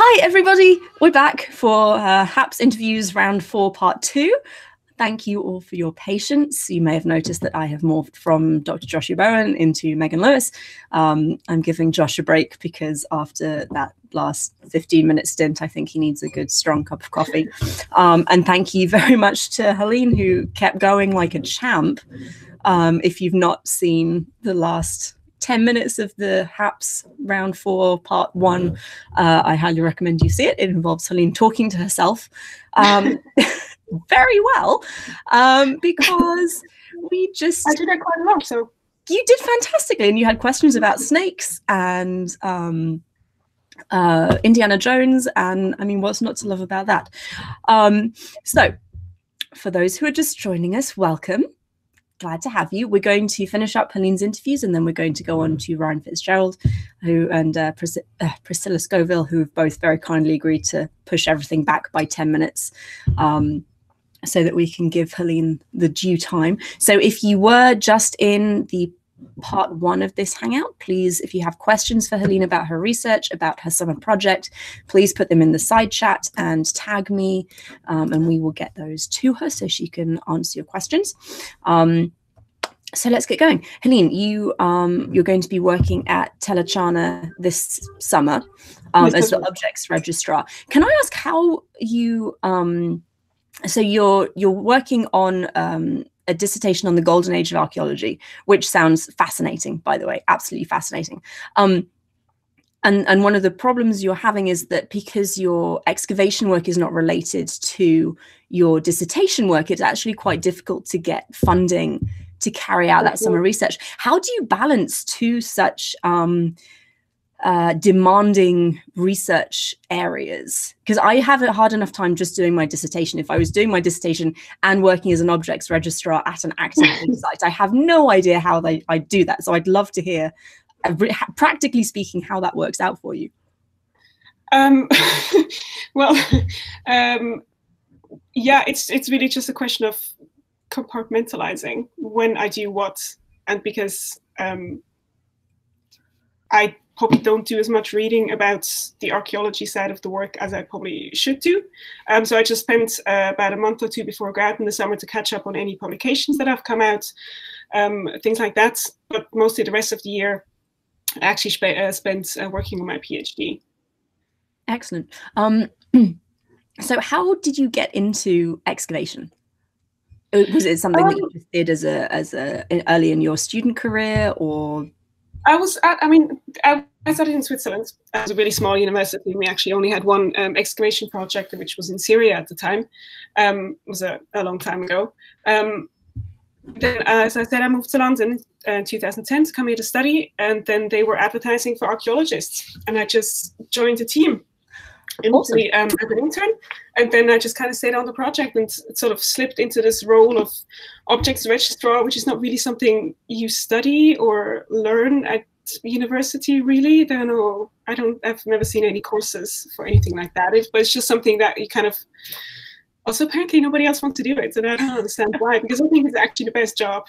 Hi, everybody. We're back for HAPS interviews round 4, part 2. Thank you all for your patience. You may have noticed that I have morphed from Dr. Joshua Bowen into Megan Lewis. I'm giving Josh a break because after that last 15-minute stint, I think he needs a good strong cup of coffee. And thank you very much to Hélène, who kept going like a champ. If you've not seen the last 10 minutes of the HAPS round 4 part 1, I highly recommend you see it. It involves Hélène talking to herself very well, because we just... I did it quite a lot, so... You did fantastically, and you had questions about snakes and Indiana Jones, and I mean, what's not to love about that? So, for those who are just joining us, welcome. Glad to have you. We're going to finish up Helene's interviews, and then we're going to go on to Ryan Fitzgerald and Priscila Scoville, who have both very kindly agreed to push everything back by 10 minutes so that we can give Hélène the due time. So if you were just in the part 1 of this hangout, please, if you have questions for Hélène about her research, about her summer project, please put them in the side chat and tag me, and we will get those to her so she can answer your questions. So let's get going. Hélène, you're going to be working at Telechana this summer as the objects registrar. Can I ask how you so you're working on a dissertation on the golden age of archaeology, which sounds fascinating, by the way, absolutely fascinating. And one of the problems you're having is that because your excavation work is not related to your dissertation work, it's actually quite difficult to get funding to carry out that summer research. How do you balance two such demanding research areas? Because I have a hard enough time just doing my dissertation. If I was doing my dissertation and working as an objects registrar at an active site, I have no idea how I do that. So I'd love to hear, practically speaking, how that works out for you. Well, yeah, it's really just a question of compartmentalizing when I do what, and because I probably don't do as much reading about the archaeology side of the work as I probably should do. So I just spent about a month or 2 before grad in the summer to catch up on any publications that have come out, things like that. But mostly the rest of the year, I actually spent working on my PhD. Excellent. So how did you get into excavation? Was it something that you just did as early in your student career, or? I studied in Switzerland. It was a really small university. We actually only had one excavation project, which was in Syria at the time. It was a long time ago. Then, as I said, I moved to London in 2010 to come here to study, and then they were advertising for archaeologists, and I just joined the team. Awesome. As an intern, and then I just kind of stayed on the project and sort of slipped into this role of objects registrar, which is not really something you study or learn at university, really. I've never seen any courses for anything like that. But it's just something that you kind of, also apparently nobody else wants to do it, and I don't understand why, because I think it's actually the best job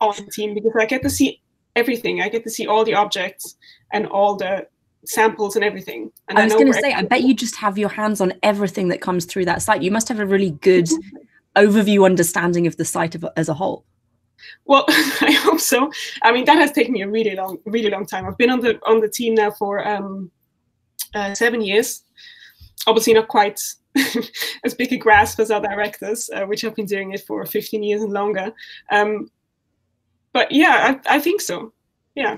on the team, because I get to see everything. I get to see all the objects and all the samples and everything. And I was going to say, I bet you just have your hands on everything that comes through that site. You must have a really good overview understanding of the site as a whole. Well, I hope so. I mean, that has taken me a really long time. I've been on the team now for 7 years. Obviously not quite as big a grasp as our directors, which have been doing it for 15 years and longer. But yeah, I think so. Yeah.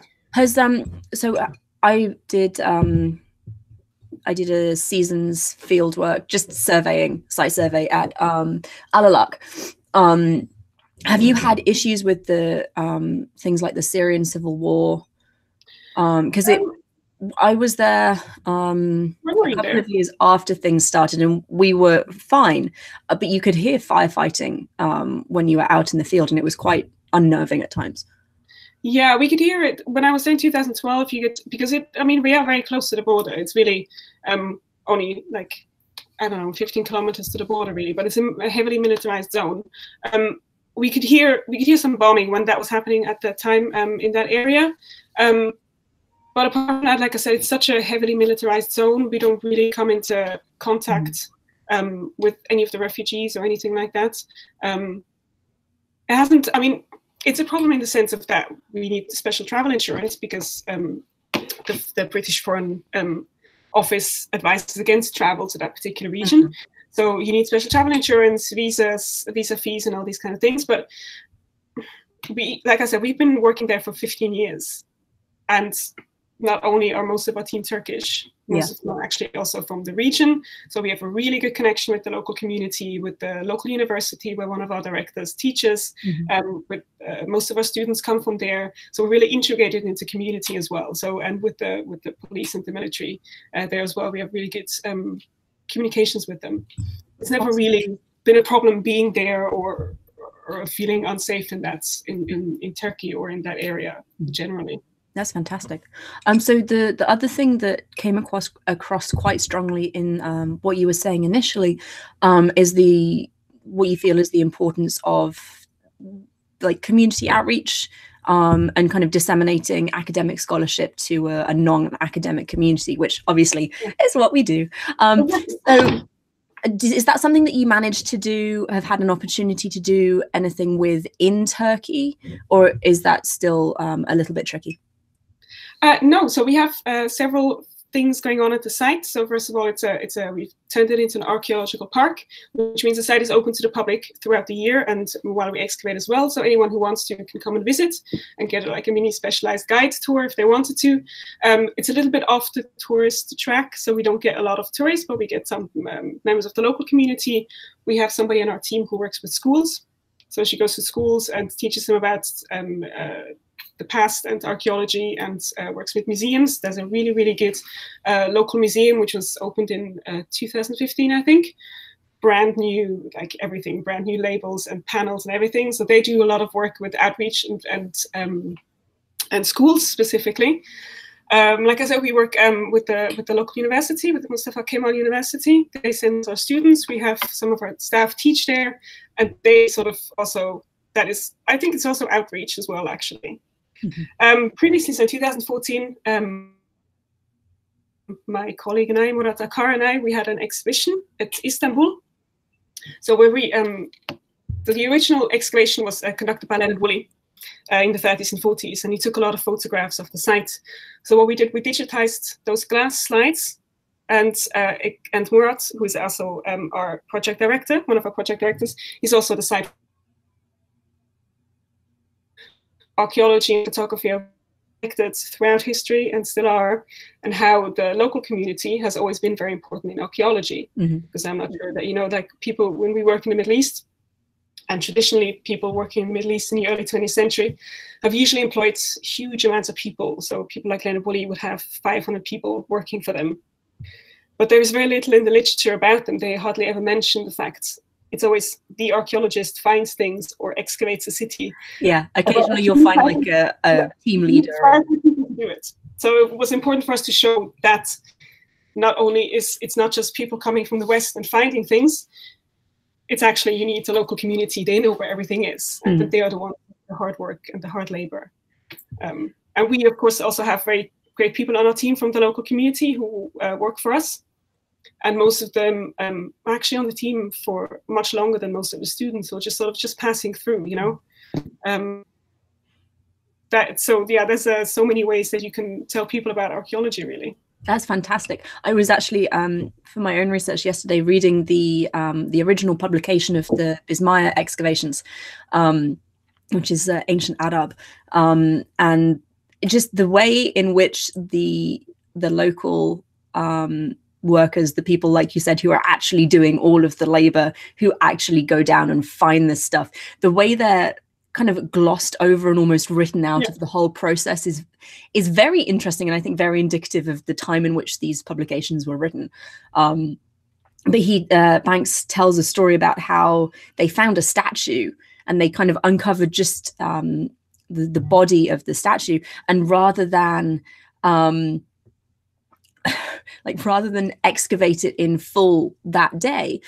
I did a season's field work, just site survey at Alalak. Have you had issues with the things like the Syrian civil war? Because I was there a couple of years after things started, and we were fine, but you could hear firefighting when you were out in the field, and it was quite unnerving at times. Yeah, we could hear it when I was there in 2012. Because we are very close to the border. It's really only like, I don't know, 15 kilometers to the border, really, but it's a heavily militarized zone. We could hear some bombing when that was happening at that time in that area. But apart from that, like I said, it's such a heavily militarized zone. We don't really come into contact with any of the refugees or anything like that. It hasn't, I mean, it's a problem in the sense of that we need special travel insurance because the British Foreign Office advises against travel to that particular region. So you need special travel insurance, visas, visa fees, and all these kind of things. But we, like I said, we've been working there for 15 years. And not only are most of our team Turkish, most of them are actually also from the region. So we have a really good connection with the local community, with the local university where one of our directors teaches. Most of our students come from there. So we're really integrated into community as well. So, and with the police and the military there as well, we have really good communications with them. It's never really been a problem being there or feeling unsafe in Turkey or in that area generally. That's fantastic. So the other thing that came across quite strongly in what you were saying initially is what you feel is the importance of like community outreach and kind of disseminating academic scholarship to a non-academic community, which obviously is what we do. So is that something that you managed to do, have had an opportunity to do anything with in Turkey, or is that still a little bit tricky? No, so we have several things going on at the site. So first of all, we've turned it into an archaeological park, which means the site is open to the public throughout the year and while we excavate as well. So anyone who wants to can come and visit and get like a mini specialized guide tour if they wanted to. It's a little bit off the tourist track, so we don't get a lot of tourists, but we get some members of the local community. We have somebody on our team who works with schools. So she goes to schools and teaches them about the past and archaeology and works with museums. There's a really, really good local museum, which was opened in 2015, I think. Brand new, like everything, brand new labels and panels and everything. So they do a lot of work with outreach and schools specifically. Like I said, we work with the local university, with the Mustafa Kemal University. They send our students. We have some of our staff teach there, and they sort of also, I think it's also outreach as well, actually. Previously, so 2014, my colleague and I, Murat Akar and I, we had an exhibition at Istanbul. So where the original excavation was conducted by Hélène Maloigne in the 30s and 40s, and he took a lot of photographs of the site. So what we did, we digitized those glass slides, and Murat, who is also our project director, one of our project directors, he's also the site archaeology and photography are connected throughout history and still are, and how the local community has always been very important in archaeology. Because I'm not sure that, you know, like people, when we work in the Middle East, and traditionally people working in the Middle East in the early 20th century have usually employed huge amounts of people. So people like Hélène Maloigne would have 500 people working for them. But there is very little in the literature about them. They hardly ever mention the fact. It's always the archaeologist finds things or excavates a city. Yeah, occasionally you'll find like a team leader. Do it. So it was important for us to show that not only it's not just people coming from the West and finding things, it's actually you need the local community. They know where everything is, and that they are the ones doing the hard work and the hard labor. And we, of course, also have very great people on our team from the local community who work for us. And most of them are actually on the team for much longer than most of the students, so just passing through, you know. So there's so many ways that you can tell people about archaeology, really. That's fantastic. I was actually, for my own research yesterday, reading the original publication of the Bismaya excavations, which is ancient Arab, and just the way in which the local workers, the people, like you said, who are actually doing all of the labor, who actually go down and find this stuff, the way they're kind of glossed over and almost written out of the whole process is very interesting, and I think very indicative of the time in which these publications were written. But Banks tells a story about how they found a statue and they kind of uncovered just the body of the statue, and rather than like rather than excavate it in full that day,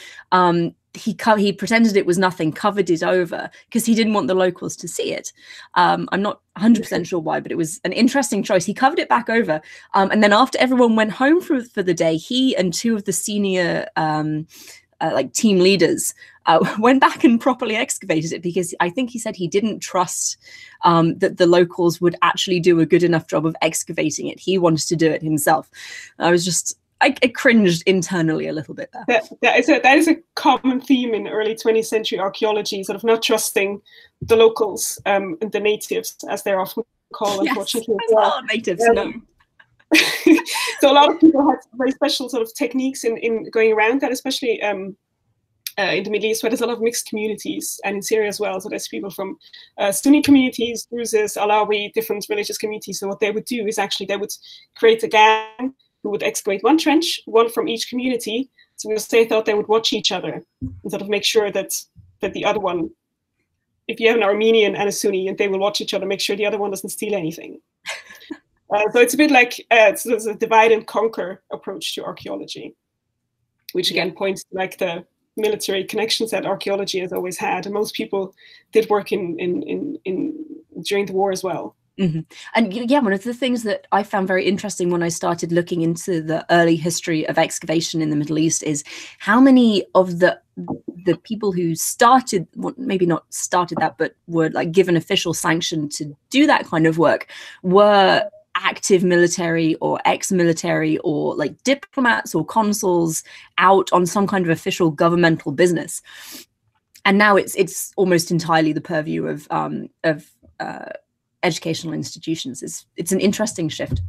he pretended it was nothing, covered it over because he didn't want the locals to see it. I'm not 100% sure why, but it was an interesting choice. He covered it back over, and then after everyone went home for the day, he and two of the senior like team leaders went back and properly excavated it, because I think he said he didn't trust that the locals would actually do a good enough job of excavating it. He wanted to do it himself. I cringed internally a little bit there. That is a common theme in early 20th century archaeology, sort of not trusting the locals and the natives, as they're often called, unfortunately. Yes, well. Natives, no. So a lot of people had very special sort of techniques in going around that, especially in the Middle East, where there's a lot of mixed communities, and in Syria as well. So there's people from Sunni communities, Druzes, Alawi, different religious communities. So what they would do is actually they would create a gang who would excavate one trench, one from each community. So because they thought they would watch each other and sort of make sure that the other one, if you have an Armenian and a Sunni, and they will watch each other, make sure the other one doesn't steal anything. So it's a bit like it's a divide and conquer approach to archaeology, which again points to like the military connections that archaeology has always had, and most people did work in during the war as well. Mm-hmm. And yeah, one of the things that I found very interesting when I started looking into the early history of excavation in the Middle East is how many of the people who started, well, maybe not started that, but were like given official sanction to do that kind of work, were active military or ex-military or like diplomats or consuls out on some kind of official governmental business. And now it's almost entirely the purview of educational institutions. It's an interesting shift.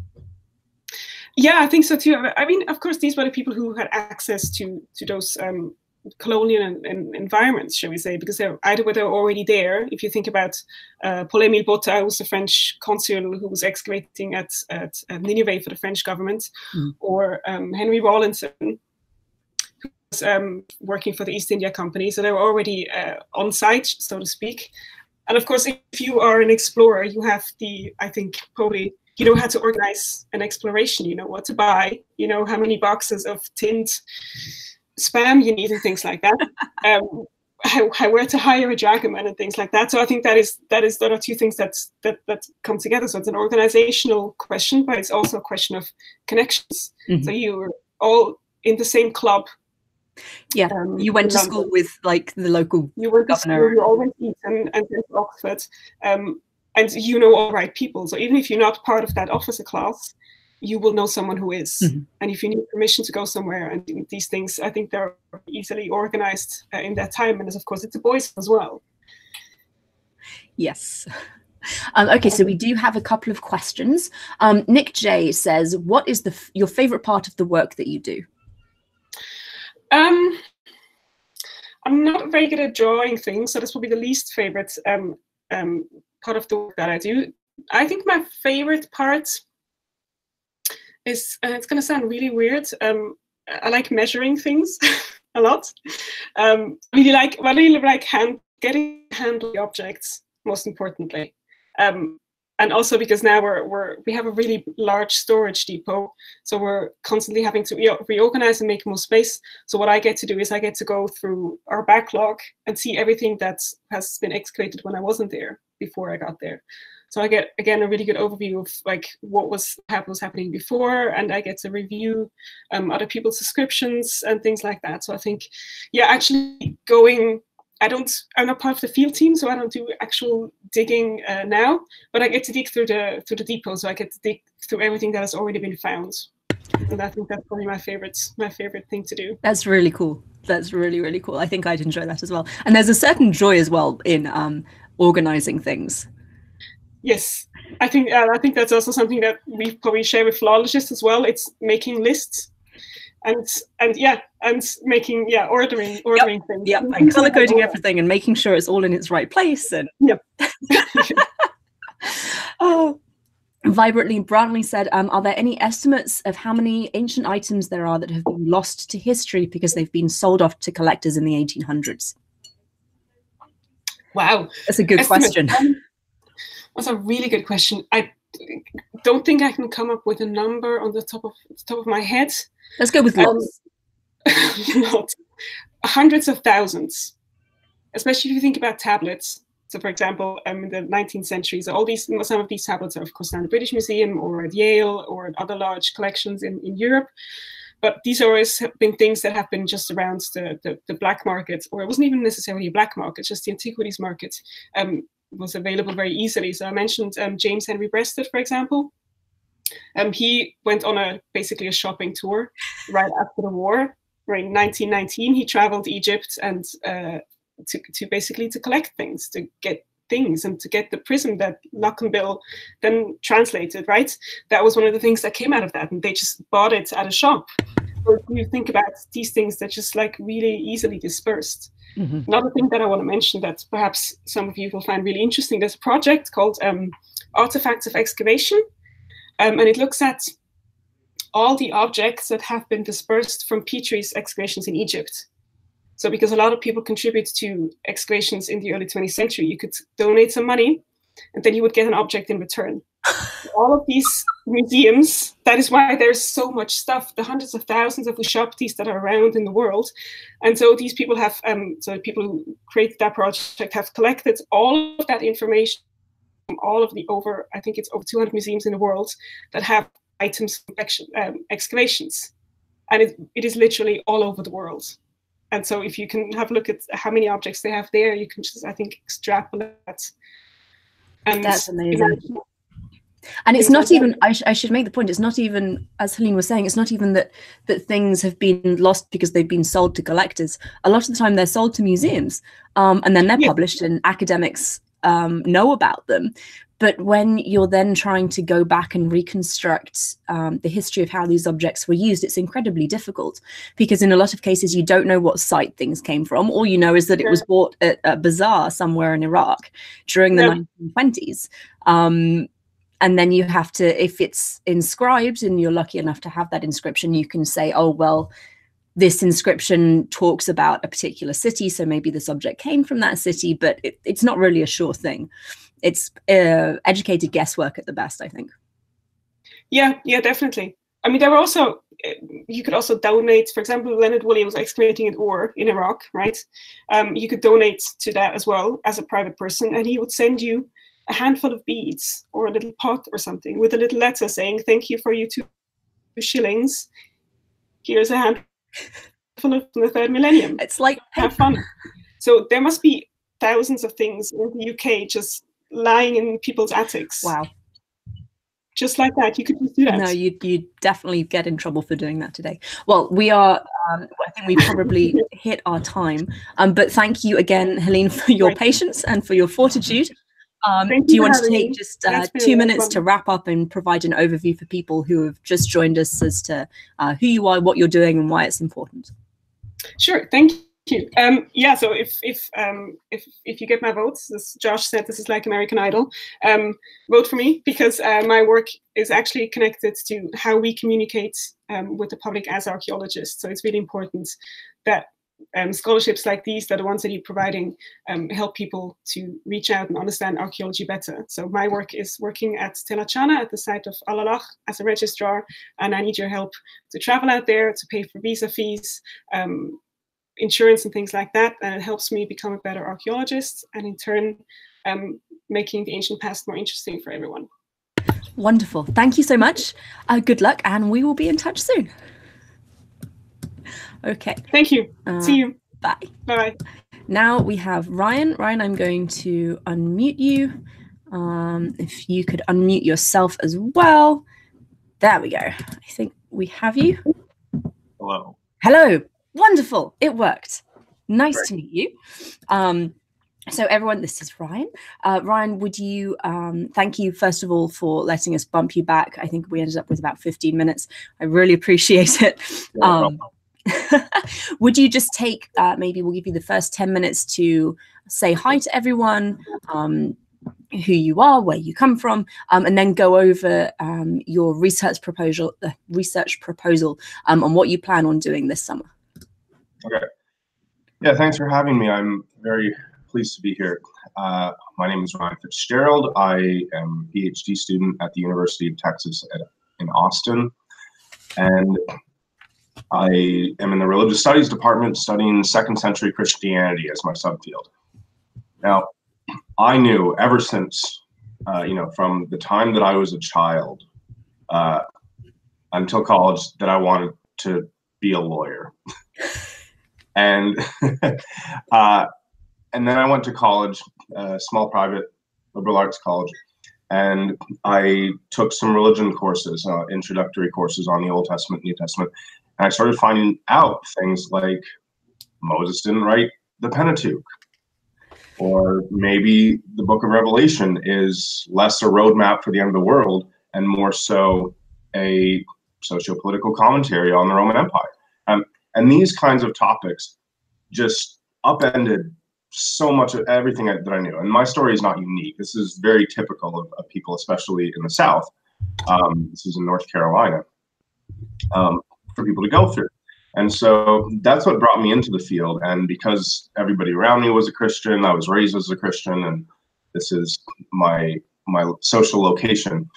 Yeah, I think so too. I mean, of course, these were the people who had access to those colonial environments, shall we say, because they were already there. If you think about Paul-Émile Botta, who was the French consul who was excavating at Nineveh for the French government, or Henry Rawlinson, who was working for the East India Company. So they were already on site, so to speak. And of course, if you are an explorer, you have probably, you know how to organize an exploration, you know what to buy, you know how many boxes of tinned spam you need and things like that, where to hire a dragoman and things like that. So I think that are two things that come together. So it's an organizational question, but it's also a question of connections. So you're all in the same club. Yeah, you went to school with like the local you went governor. To school, you always eat and Oxford, and you know all right people. So even if you're not part of that officer class, you will know someone who is. And if you need permission to go somewhere and do these things, I think they're easily organized in that time. And of course, it's a boys as well. Yes. Okay, so we do have a couple of questions. Nick J says, what is your favorite part of the work that you do? I'm not very good at drawing things, so that's probably the least favorite part of the work that I do. I think my favorite part is, it's going to sound really weird, I like measuring things a lot. Really like getting handle objects, most importantly. And also because now we have a really large storage depot, so we're constantly having to reorganize and make more space. So what I get to do is I get to go through our backlog and see everything that has been excavated when I wasn't there before I got there. So I get, again, a really good overview of like what was happening before, and I get to review other people's descriptions and things like that. So I think, yeah, actually going, I'm not part of the field team, so I don't do actual digging now, but I get to dig through the depot, so I get to dig through everything that has already been found. And I think that's probably my favorite thing to do. That's really cool. That's really, really cool. I think I'd enjoy that as well. And there's a certain joy as well in organizing things. Yes, I think that's also something that we probably share with philologists as well. It's making lists. And making ordering things. Yeah, and color coding everything and making sure it's all in its right place. And oh, Vibrantly Brantley said, are there any estimates of how many ancient items there are that have been lost to history because they've been sold off to collectors in the 1800s? Wow, that's a good question. That's a really good question. I don't think I can come up with a number on the top of my head. Let's go with lots. Hundreds of thousands, especially if you think about tablets. So, for example, in the 19th century, so some of these tablets are, of course, now in the British Museum or at Yale or at other large collections in Europe. But these always have been things that have been just around the black market, or it wasn't even necessarily a black market, just the antiquities market was available very easily. So I mentioned James Henry Breasted, for example. He went on basically a shopping tour right after the war. Right in 1919, he traveled Egypt and to collect things, to get things, and to get the prism that Lockenbill then translated, right? That was one of the things that came out of that, and they just bought it at a shop. Or you think about these things that just like really easily dispersed. Mm-hmm. Another thing that I want to mention that perhaps some of you will find really interesting, there's a project called Artifacts of Excavation, and it looks at all the objects that have been dispersed from Petrie's excavations in Egypt. So because a lot of people contribute to excavations in the early 20th century, you could donate some money and then you would get an object in return. All of these museums, that is why there's so much stuff, the hundreds of thousands of Ushaptis that are around in the world. And so these people have, so people who created that project have collected all of that information from all of the I think it's over 200 museums in the world that have items from excavations. And it is literally all over the world. And so if you can have a look at how many objects they have there, you can just, I think, extrapolate that. And that's amazing. And it's not even, I should make the point, it's not even, as Hélène was saying, it's not even that things have been lost because they've been sold to collectors. A lot of the time they're sold to museums, and then they're published and academics know about them. But when you're then trying to go back and reconstruct the history of how these objects were used, it's incredibly difficult, because in a lot of cases you don't know what site things came from. All you know is that it was bought at a bazaar somewhere in Iraq during the 1920s. And then you have to, if it's inscribed and you're lucky enough to have that inscription, you can say, oh, well, this inscription talks about a particular city, so maybe this object came from that city, but it's not really a sure thing. It's educated guesswork at the best, I think. Yeah, definitely. I mean, there were also, you could also donate, for example, Leonard Woolley was excavating at Ur in Iraq, right? You could donate to that as well as a private person, and he would send you a handful of beads or a little pot or something with a little letter saying, thank you for your 2 shillings. Here's a handful of the 3rd millennium. It's like, have fun. So there must be thousands of things in the UK just lying in people's attics. Wow. Just like that, you could just do that. No, you'd definitely get in trouble for doing that today. Well, we are, I think we probably hit our time. But thank you again, Hélène, for your patience and for your fortitude. Do you want to take just 2 minutes to wrap up and provide an overview for people who have just joined us as to who you are, what you're doing, and why it's important? Sure, thank you. Yeah, so if you get my votes, as Josh said, this is like American Idol. Vote for me, because my work is actually connected to how we communicate with the public as archaeologists. So it's really important that scholarships like these, that are the ones that you're providing, help people to reach out and understand archaeology better. So my work is working at Tell Chana at the site of Alalach as a registrar, and I need your help to travel out there, to pay for visa fees, insurance and things like that, and it helps me become a better archaeologist, and in turn making the ancient past more interesting for everyone. Wonderful. Thank you so much. Good luck, and we will be in touch soon. Okay. Thank you. See you. Bye. Bye-bye. Now we have Ryan. Ryan, I'm going to unmute you. If you could unmute yourself as well. There we go. I think we have you. Hello. Hello. Wonderful. It worked. Nice to meet you. So everyone, this is Ryan. Ryan, would you, thank you first of all for letting us bump you back. I think we ended up with about 15 minutes. I really appreciate it. Would you just take, maybe we'll give you the first 10 minutes to say hi to everyone, who you are, where you come from, and then go over your research proposal on what you plan on doing this summer. Okay. Yeah, thanks for having me. I'm very pleased to be here. My name is Ryan Fitzgerald. I am a PhD student at the University of Texas in Austin. And I am in the religious studies department studying 2nd century Christianity as my subfield. Now, I knew ever since, from the time that I was a child until college, that I wanted to be a lawyer. And and then I went to college, small private liberal arts college, and I took some religion courses, introductory courses on the Old Testament, New Testament, and I started finding out things like Moses didn't write the Pentateuch, or maybe the book of Revelation is less a roadmap for the end of the world and more so a socio-political commentary on the Roman Empire. And these kinds of topics just upended so much of everything that I knew. And my story is not unique. This is very typical of people, especially in the South. This is in North Carolina, for people to go through. And so that's what brought me into the field. And because everybody around me was a Christian, I was raised as a Christian, and this is my social location,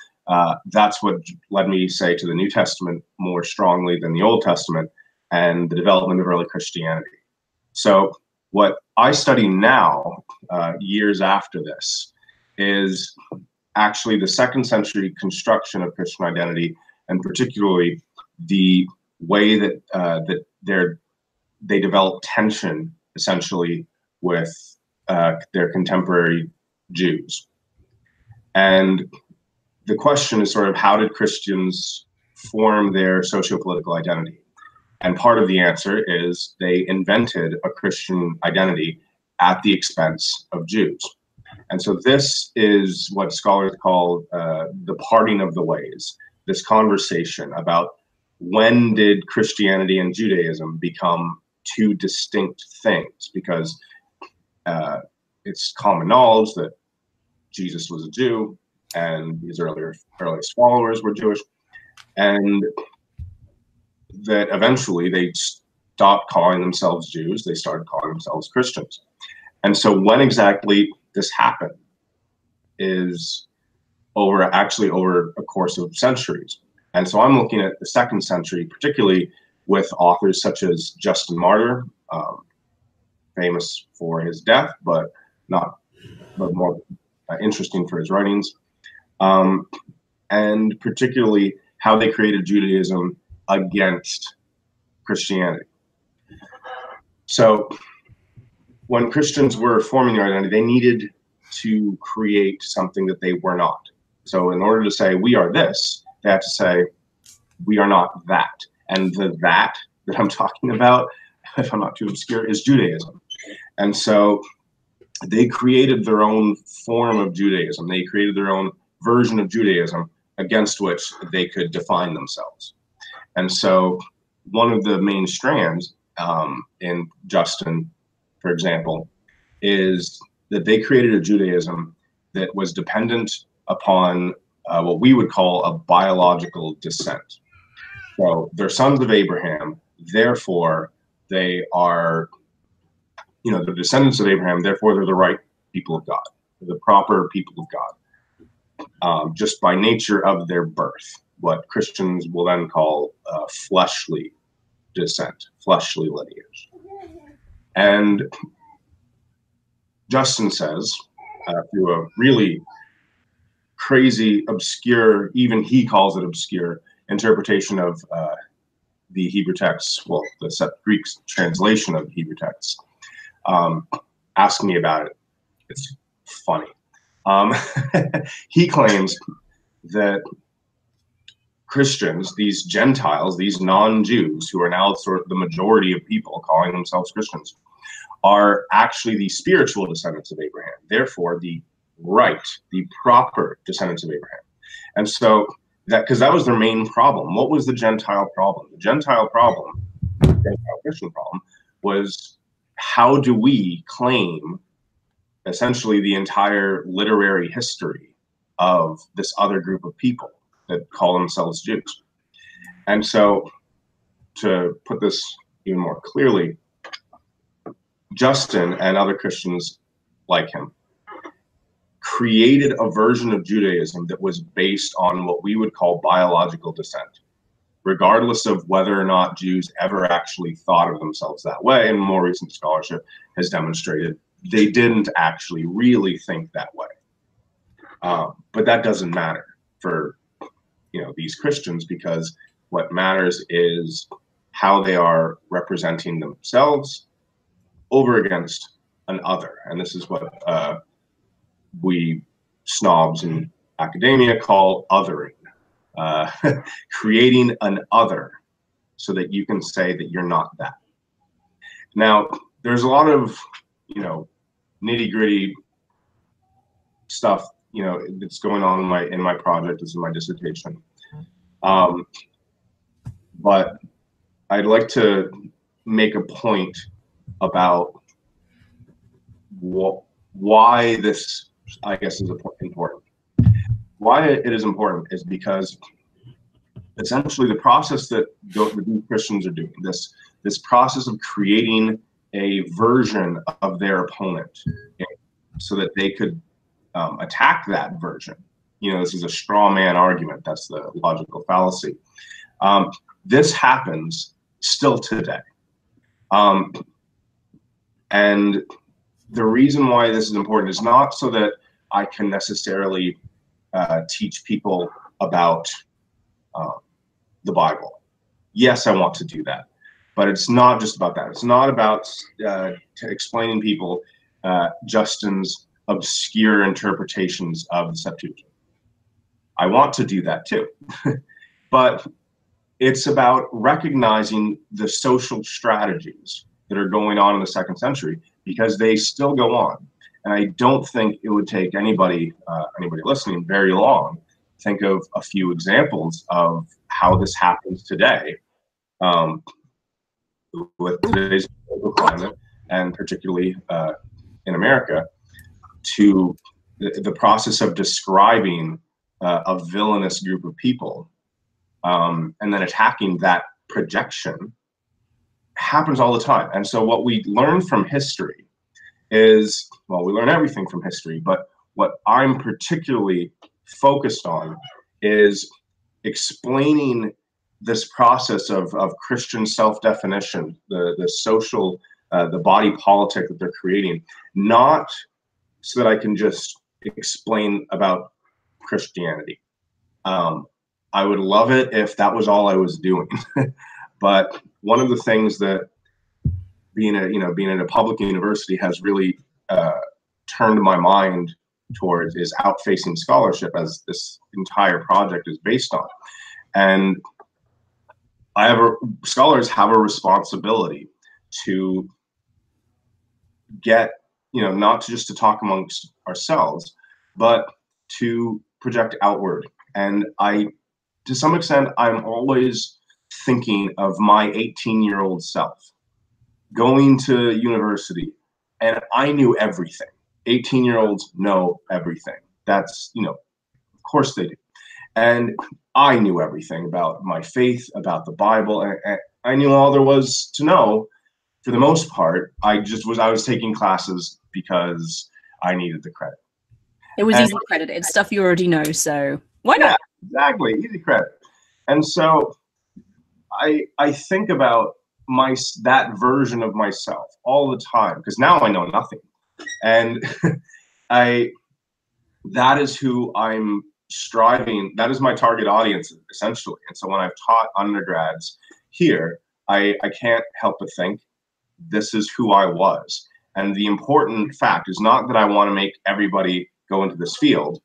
that's what led me, say, to the New Testament more strongly than the Old Testament and the development of early Christianity. So what I study now, years after this, is actually the 2nd century construction of Christian identity, and particularly the way that they develop tension, essentially, with their contemporary Jews. And the question is sort of, how did Christians form their socio-political identity? And part of the answer is they invented a Christian identity at the expense of Jews. And so this is what scholars call the parting of the ways, this conversation about when did Christianity and Judaism become two distinct things, because it's common knowledge that Jesus was a Jew and his earliest followers were Jewish, and that eventually they stopped calling themselves Jews, they started calling themselves Christians. And so when exactly this happened is over a course of centuries. And so I'm looking at the 2nd century, particularly with authors such as Justin Martyr, famous for his death, but more interesting for his writings, and particularly how they created Judaism against Christianity. So when Christians were forming their identity, they needed to create something that they were not. So in order to say we are this, they have to say we are not that. And that I'm talking about, if I'm not too obscure, is Judaism. And so they created their own form of Judaism. They created their own version of Judaism against which they could define themselves. And so one of the main strands in Justin, for example, is that they created a Judaism that was dependent upon what we would call a biological descent. So they're sons of Abraham, therefore they are, they're descendants of Abraham, therefore they're the right people of God, they're the proper people of God, just by nature of their birth, what Christians will then call fleshly descent, fleshly lineage. And Justin says, through a really crazy, obscure, even he calls it obscure, interpretation of the Hebrew text, well, the Greek translation of the Hebrew text. Ask me about it. It's funny. He claims that Christians, these Gentiles, these non-Jews, who are now sort of the majority of people calling themselves Christians, are actually the spiritual descendants of Abraham, therefore the right, the proper descendants of Abraham. And so because that was their main problem. What was the Gentile problem? The Gentile problem, the Gentile Christian problem, was how do we claim essentially the entire literary history of this other group of people that call themselves Jews? And so to put this even more clearly, Justin and other Christians like him created a version of Judaism that was based on what we would call biological descent, regardless of whether or not Jews ever actually thought of themselves that way, and more recent scholarship has demonstrated they didn't actually really think that way. But that doesn't matter for these Christians, because what matters is how they are representing themselves over against an other. And this is what we snobs in academia call othering. Creating an other so that you can say that you're not that. Now, there's a lot of, nitty-gritty stuff, that's going on in my project. This is my dissertation. But I'd like to make a point about why this, I guess, is important. Why it is important is because essentially the process that the Christians are doing, this process of creating a version of their opponent so that they could attack that version. This is a straw man argument. That's the logical fallacy. This happens still today. And the reason why this is important is not so that I can necessarily teach people about the Bible. Yes, I want to do that, but it's not just about that. It's not about explaining people Justin's obscure interpretations of the Septuagint. I want to do that too, but it's about recognizing the social strategies that are going on in the 2nd century, because they still go on. And I don't think it would take anybody listening very long to think of a few examples of how this happens today with today's political climate, and particularly in America, to the process of describing a villainous group of people and then attacking that projection happens all the time. And so what we learn from history is, well, we learn everything from history, but what I'm particularly focused on is explaining this process of Christian self-definition, the social, the body politic that they're creating, not so that I can just explain about Christianity. I would love it if that was all I was doing. But one of the things that being in a public university has really turned my mind towards is out-facing scholarship, as this entire project is based on. And scholars have a responsibility to get, not just to talk amongst ourselves, but to project outward. And to some extent, I'm always thinking of my 18-year-old self going to university, and I knew everything. 18-year-olds know everything. That's, of course they do. And I knew everything about my faith, about the Bible, and I knew all there was to know for the most part. I was taking classes because I needed the credit. It was easy credit. It's stuff you already know, so why not? Yeah, exactly, easy credit. And so I think about that version of myself all the time, because now I know nothing. And that is who I'm striving, that is my target audience, essentially. And so when I've taught undergrads here, I can't help but think this is who I was. And the important fact is not that I want to make everybody go into this field.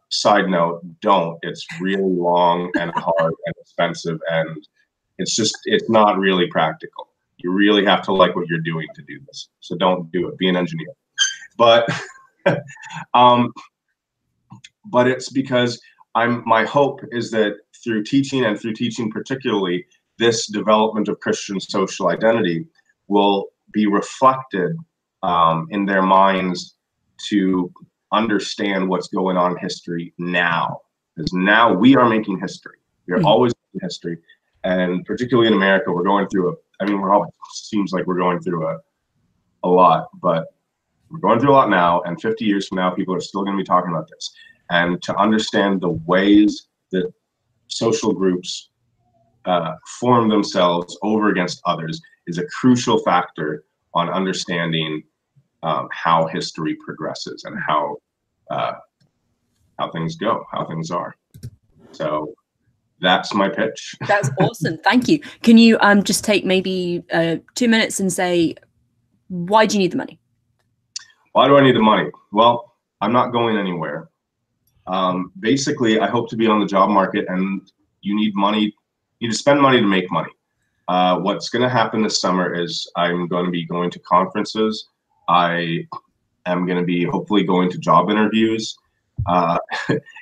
Side note, don't. It's really long and hard and expensive, and it's not really practical. You really have to like what you're doing to do this. So don't do it. Be an engineer. But but it's because my hope is that through teaching, and through teaching particularly, this development of Christian social identity will be reflected in their minds to understand what's going on in history now. Because now we are making history. We are always making history. And particularly in America, we're going through seems like we're going through a lot, but we're going through a lot now, and 50 years from now, people are still going to be talking about this. And to understand the ways that social groups form themselves over against others is a crucial factor on understanding how history progresses and how things go, how things are. So that's my pitch. That's awesome. Thank you. Can you just take maybe 2 minutes and say, why do you need the money? Why do I need the money? Well, I'm not going anywhere. Basically, I hope to be on the job market, and you need money. You need to spend money to make money. What's going to happen this summer is I'm going to be going to conferences. I am going to be hopefully going to job interviews.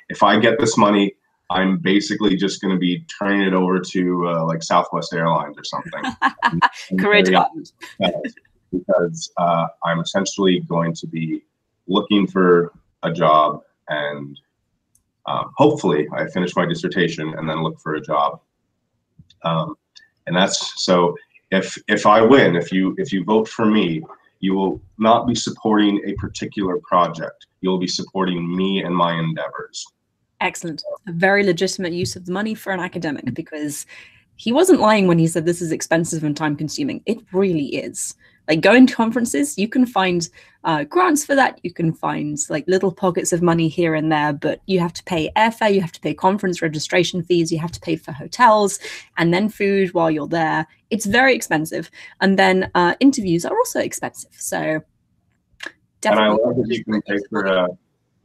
If I get this money, I'm basically just going to be turning it over to like Southwest Airlines or something. Career development. Because I'm essentially going to be looking for a job, and hopefully I finish my dissertation and then look for a job. And that's so. If I win, if you vote for me, you will not be supporting a particular project. You'll be supporting me and my endeavors. Excellent. A very legitimate use of the money for an academic, because he wasn't lying when he said this is expensive and time consuming. It really is. Like, going to conferences, you can find grants for that. You can find like little pockets of money here and there, but you have to pay airfare, you have to pay conference registration fees, you have to pay for hotels and then food while you're there. It's very expensive. And then interviews are also expensive. So definitely. And I love that you can pay for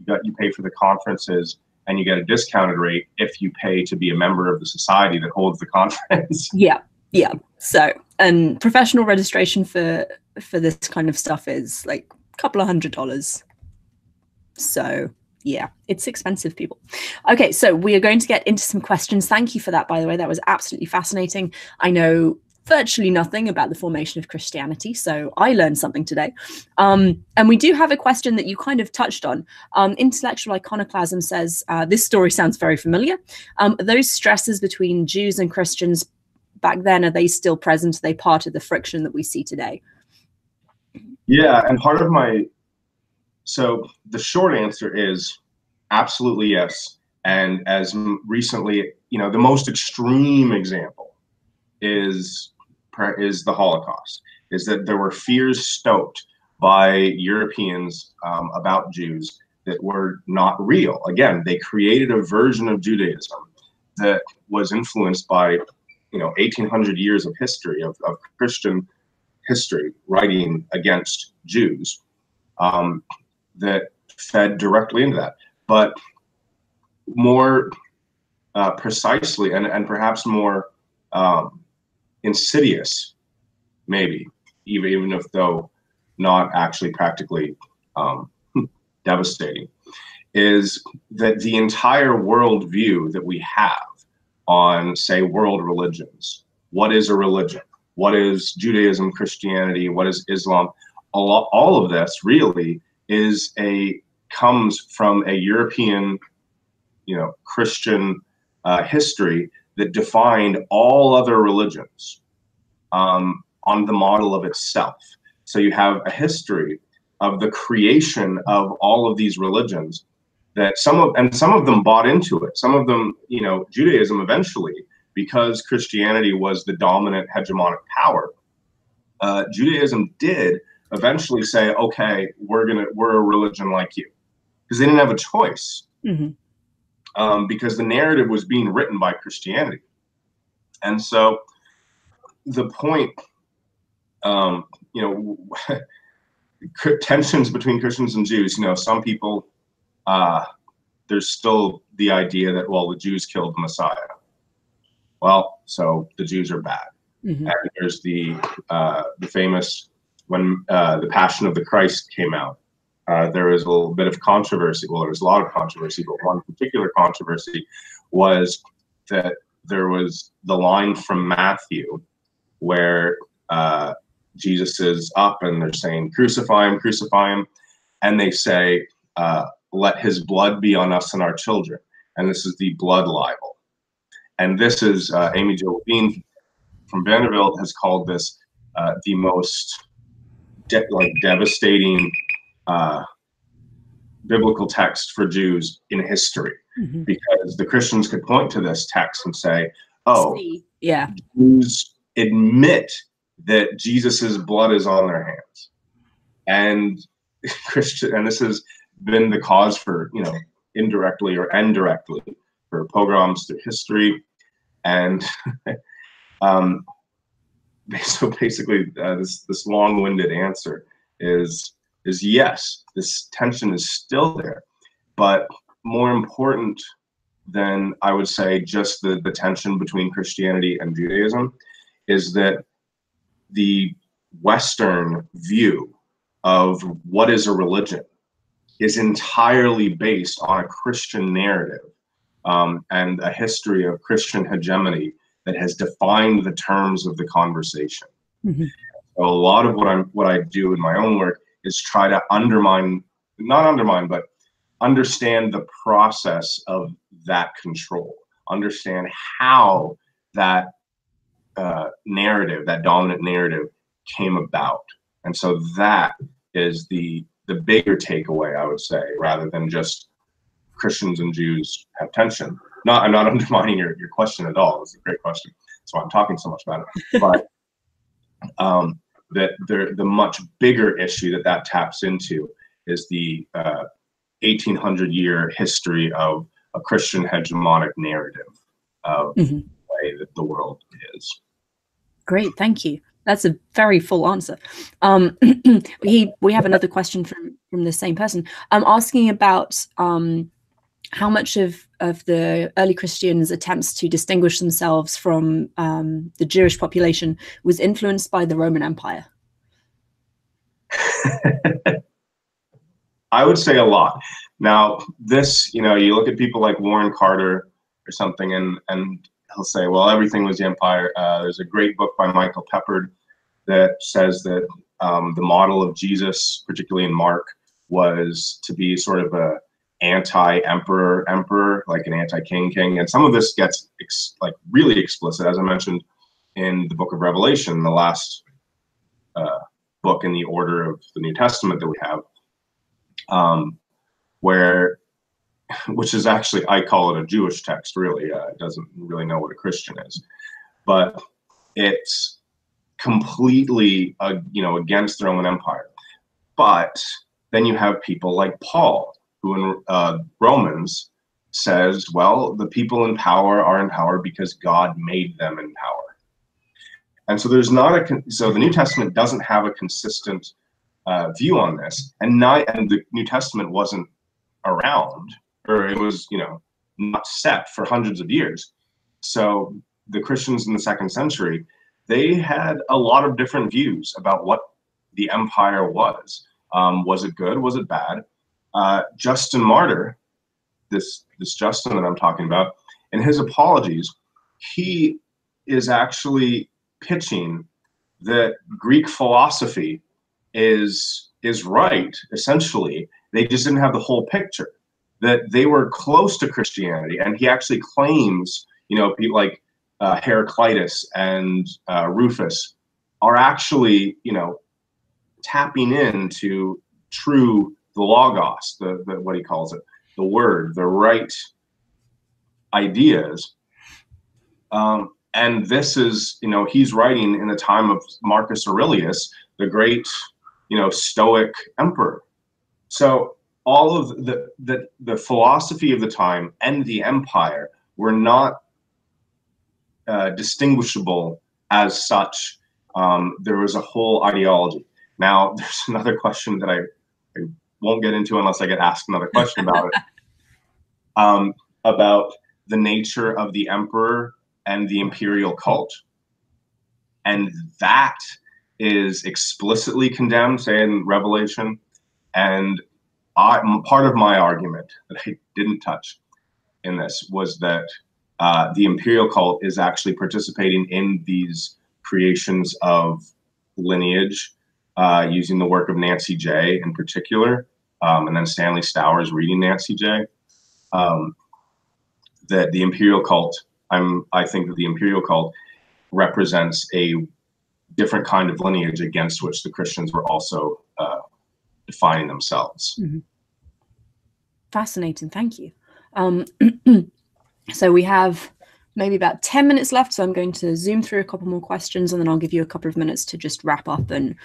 you pay for the conferences, and you get a discounted rate if you pay to be a member of the society that holds the conference. Yeah. Yeah. So, and professional registration for this kind of stuff is like a couple of $100. So yeah, it's expensive, people. Okay, so we are going to get into some questions. Thank you for that, by the way. That was absolutely fascinating. I know virtually nothing about the formation of Christianity, so I learned something today. And we do have a question that you kind of touched on. Intellectual Iconoclasm says, this story sounds very familiar. Those stresses between Jews and Christians back then, are they still present? Are they part of the friction that we see today? Yeah, and part of so the short answer is absolutely yes. And as recently, the most extreme example is the Holocaust, is that there were fears stoked by Europeans about Jews that were not real. Again, they created a version of Judaism that was influenced by 1800 years of history, of Christian history writing against Jews, that fed directly into that. But more precisely and perhaps more insidious, maybe, even if though not actually practically devastating, is that the entire worldview that we have on, say, world religions. What is a religion? What is Judaism, Christianity? What is Islam? All of this really comes from a European, Christian history that defined all other religions on the model of itself. So you have a history of the creation of all of these religions that some of them bought into it. Some of them, Judaism eventually, because Christianity was the dominant hegemonic power, Judaism did eventually say, okay, we're a religion like you, because they didn't have a choice. Mm-hmm. Because the narrative was being written by Christianity. And so the point, tensions between Christians and Jews, some people, there's still the idea that, well, the Jews killed the Messiah. Well, so the Jews are bad. Mm-hmm. And there's the famous, when the Passion of the Christ came out, there was a little bit of controversy. Well, there was a lot of controversy, but one particular controversy was that there was the line from Matthew where Jesus is up and they're saying, crucify him, crucify him. And they say, let his blood be on us and our children. And this is the blood libel. And this is, Amy Jo Levine from Vanderbilt has called this the most devastating biblical text for Jews in history. Mm-hmm. Because the Christians could point to this text and say, oh, Yeah. Jews admit that Jesus's blood is on their hands, and and this has been the cause for, indirectly or indirectly, for pogroms through history. And so basically, this long-winded answer is yes, this tension is still there, but more important than, I would say, just the tension between Christianity and Judaism is that the Western view of what is a religion is entirely based on a Christian narrative and a history of Christian hegemony that has defined the terms of the conversation. Mm-hmm. So a lot of what I do in my own work is try to but understand the process of that control, understand how that narrative, that dominant narrative, came about. And so that is the bigger takeaway, I would say, rather than just Christians and Jews have tension. I'm not undermining your question at all. It's a great question. That's why I'm talking so much about it. But the much bigger issue that taps into is the 1800-year history of a Christian hegemonic narrative of the way that the world is. Great, thank you. That's a very full answer. We have another question from the same person. Asking about how much of the early Christians' attempts to distinguish themselves from the Jewish population was influenced by the Roman Empire. I would say a lot. Now, this, you look at people like Warren Carter or something, and he'll say, well, everything was the empire. There's a great book by Michael Peppard that says that the model of Jesus, particularly in Mark, was to be sort of a anti-emperor, like an anti-king. And some of this gets really explicit, as I mentioned in the book of Revelation, the last book in the order of the New Testament that we have, which is actually, I call it a Jewish text, really. It doesn't really know what a Christian is, but it's completely, against the Roman Empire. But then you have people like Paul, who in Romans says, well, the people in power are in power because God made them in power. And so there's not so the New Testament doesn't have a consistent view on this, and the New Testament wasn't around, or it was, not set for hundreds of years. So the Christians in the 2nd century, they had a lot of different views about what the empire was. Was it good? Was it bad? Justin Martyr, this Justin that I'm talking about, in his apologies, he is actually pitching that Greek philosophy is right, essentially. They just didn't have the whole picture, that they were close to Christianity. And he actually claims, people like Heraclitus and Rufus are actually, tapping into the logos, the what he calls it, the word, the right ideas. And this is, he's writing in the time of Marcus Aurelius, the great, Stoic emperor. So all of the philosophy of the time and the empire were not distinguishable as such. There was a whole ideology. Now, there's another question that I won't get into unless I get asked another question about it, about the nature of the emperor and the imperial cult. And that is explicitly condemned, say, in Revelation. And part of my argument that I didn't touch in this was that the imperial cult is actually participating in these creations of lineage, using the work of Nancy J in particular, and then Stanley Stowers reading Nancy J. That the imperial cult, I think that the imperial cult represents a different kind of lineage against which the Christians were also defining themselves. Mm-hmm. Fascinating, thank you. So we have maybe about 10 minutes left, so I'm going to zoom through a couple more questions, and then I'll give you a couple of minutes to just wrap up and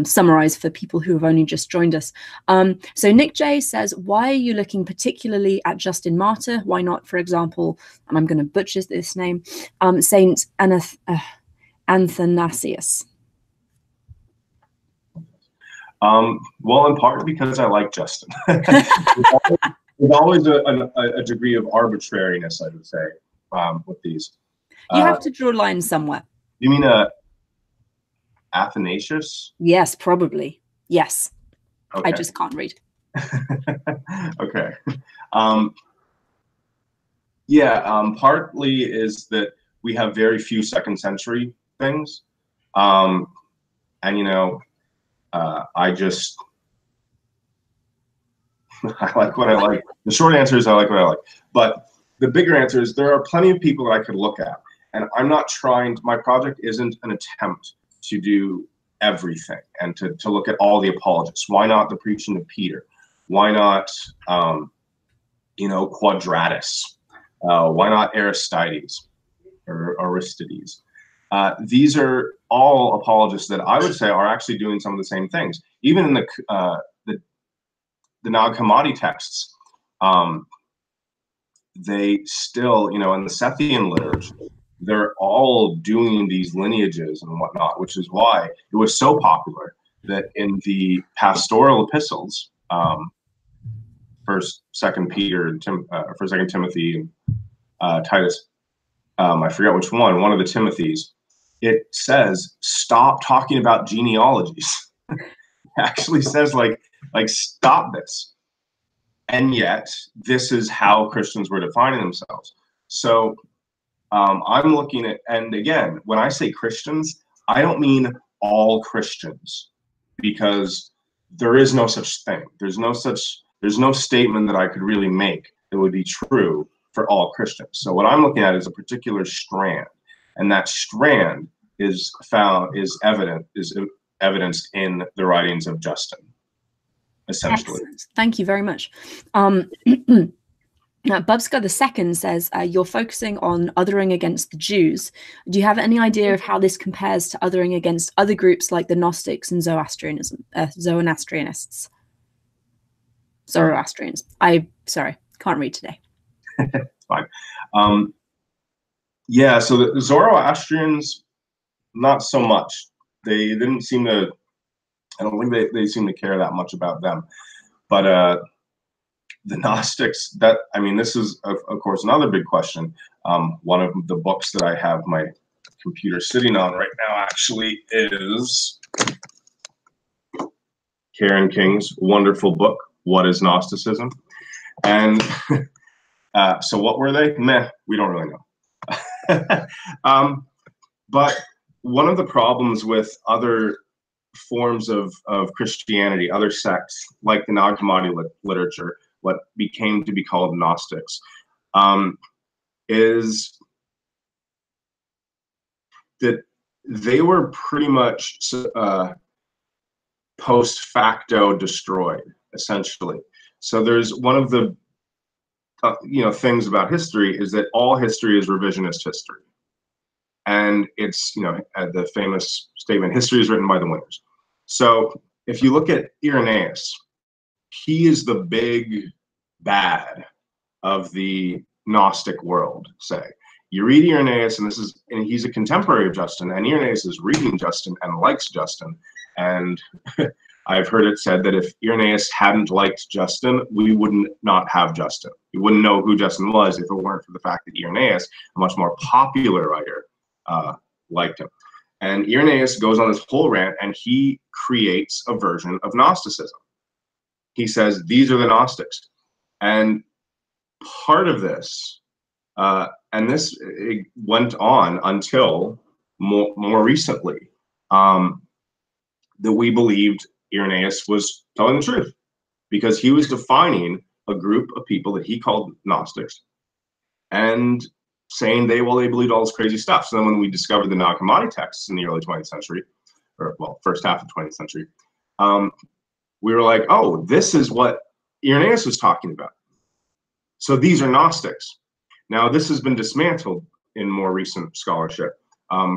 summarize for people who have only just joined us. So Nick J says, why are you looking particularly at Justin Martyr? Why not, for example, and I'm going to butcher this name, Saint Athanasius? Well, in part because I like Justin. There's always a degree of arbitrariness, I would say, with these. You have to draw lines somewhere. You mean Athanasius? Yes, probably. Yes. Okay. I just can't read. Okay. Yeah, partly is that we have very few second century things. And, you know, I just, I like what I like. The short answer is I like what I like. But the bigger answer is there are plenty of people that I could look at. And I'm not trying, my project isn't an attempt to do everything and to look at all the apologists. Why not the preaching of Peter? Why not, you know, Quadratus? Why not Aristides or Aristides? These are all apologists that I would say are actually doing some of the same things. Even in the Nag Hammadi texts, they still, you know, in the Sethian literature, they're all doing these lineages and whatnot, which is why it was so popular that in the pastoral epistles, First, Second Peter, and First, Second Timothy, and Titus, I forget which one of the Timothys, it says stop talking about genealogies. It actually says like stop this. And yet this is how Christians were defining themselves. So I'm looking at, and again, when I say Christians, I don't mean all Christians, because there is no such thing. There's no statement that I could really make that would be true for all Christians. So what I'm looking at is a particular strand, and that strand is evidenced in the writings of Justin, essentially. Excellent. Thank you very much. Bubska II says, you're focusing on othering against the Jews. Do you have any idea of how this compares to othering against other groups like the Gnostics and Zoroastrians? Sorry, can't read today. It's fine. Yeah, so the Zoroastrians, not so much. They didn't seem to, I don't think they seem to care that much about them. But the Gnostics, this is, of course, another big question. One of the books that I have my computer sitting on right now actually is Karen King's wonderful book, What is Gnosticism? And so what were they? Meh, we don't really know. But one of the problems with other forms of Christianity, other sects, like the Nag Hammadi literature, what became to be called Gnostics, is that they were pretty much post facto destroyed, essentially. So there's one of the things about history is that all history is revisionist history. And it's, the famous statement, history is written by the winners. So if you look at Irenaeus, he is the big bad of the Gnostic world, say. You read Irenaeus, and he's a contemporary of Justin, and Irenaeus is reading Justin and likes Justin. And I've heard it said that if Irenaeus hadn't liked Justin, we would not have Justin. We wouldn't know who Justin was if it weren't for the fact that Irenaeus, a much more popular writer, liked him. And Irenaeus goes on this whole rant, and he creates a version of Gnosticism. He says, these are the Gnostics. And part of this, and this it went on until more recently, that we believed Irenaeus was telling the truth, because he was defining a group of people that he called Gnostics and saying they believed all this crazy stuff. So then when we discovered the Nag Hammadi texts in the early 20th century, or well, first half of the 20th century, we were like, oh, this is what Irenaeus was talking about. So these are Gnostics. Now this has been dismantled in more recent scholarship,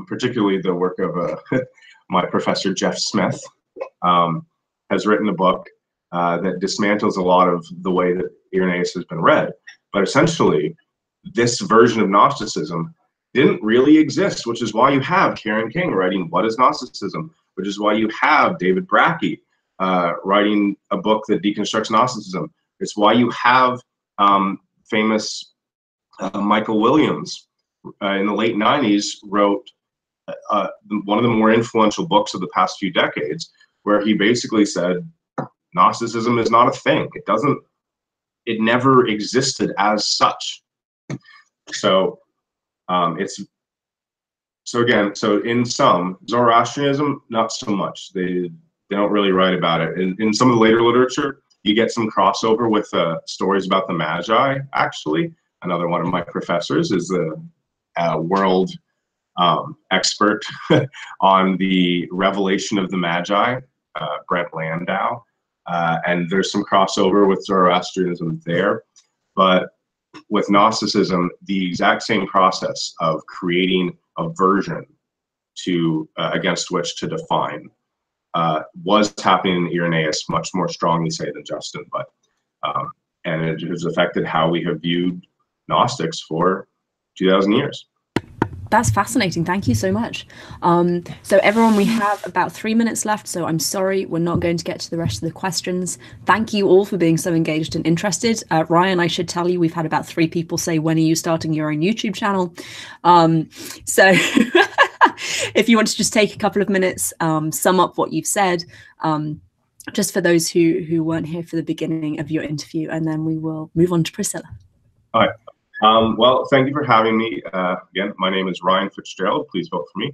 particularly the work of my professor, Jeff Smith, has written a book that dismantles a lot of the way that Irenaeus has been read. But essentially, this version of Gnosticism didn't really exist, which is why you have Karen King writing What is Gnosticism, which is why you have David Brackey writing a book that deconstructs Gnosticism. It's why you have famous Michael Williams in the late 90s wrote one of the more influential books of the past few decades, where he basically said Gnosticism is not a thing. It never existed as such. So so in some, Zoroastrianism, not so much. They don't really write about it. In some of the later literature, you get some crossover with stories about the Magi, actually. Another one of my professors is the world expert on the revelation of the Magi, Brent Landau. And there's some crossover with Zoroastrianism there. But with Gnosticism, the exact same process of creating a version to against which to define was happening in Irenaeus much more strongly, say, than Justin. But and it has affected how we have viewed Gnostics for 2,000 years. That's fascinating. Thank you so much. So everyone, we have about 3 minutes left, so I'm sorry we're not going to get to the rest of the questions. Thank you all for being so engaged and interested. Ryan, I should tell you, we've had about 3 people say, when are you starting your own YouTube channel? So if you want to just take a couple of minutes, sum up what you've said, just for those who weren't here for the beginning of your interview, and then we will move on to Priscilla. All right. Well, thank you for having me. Again, my name is Ryan Fitzgerald. Please vote for me.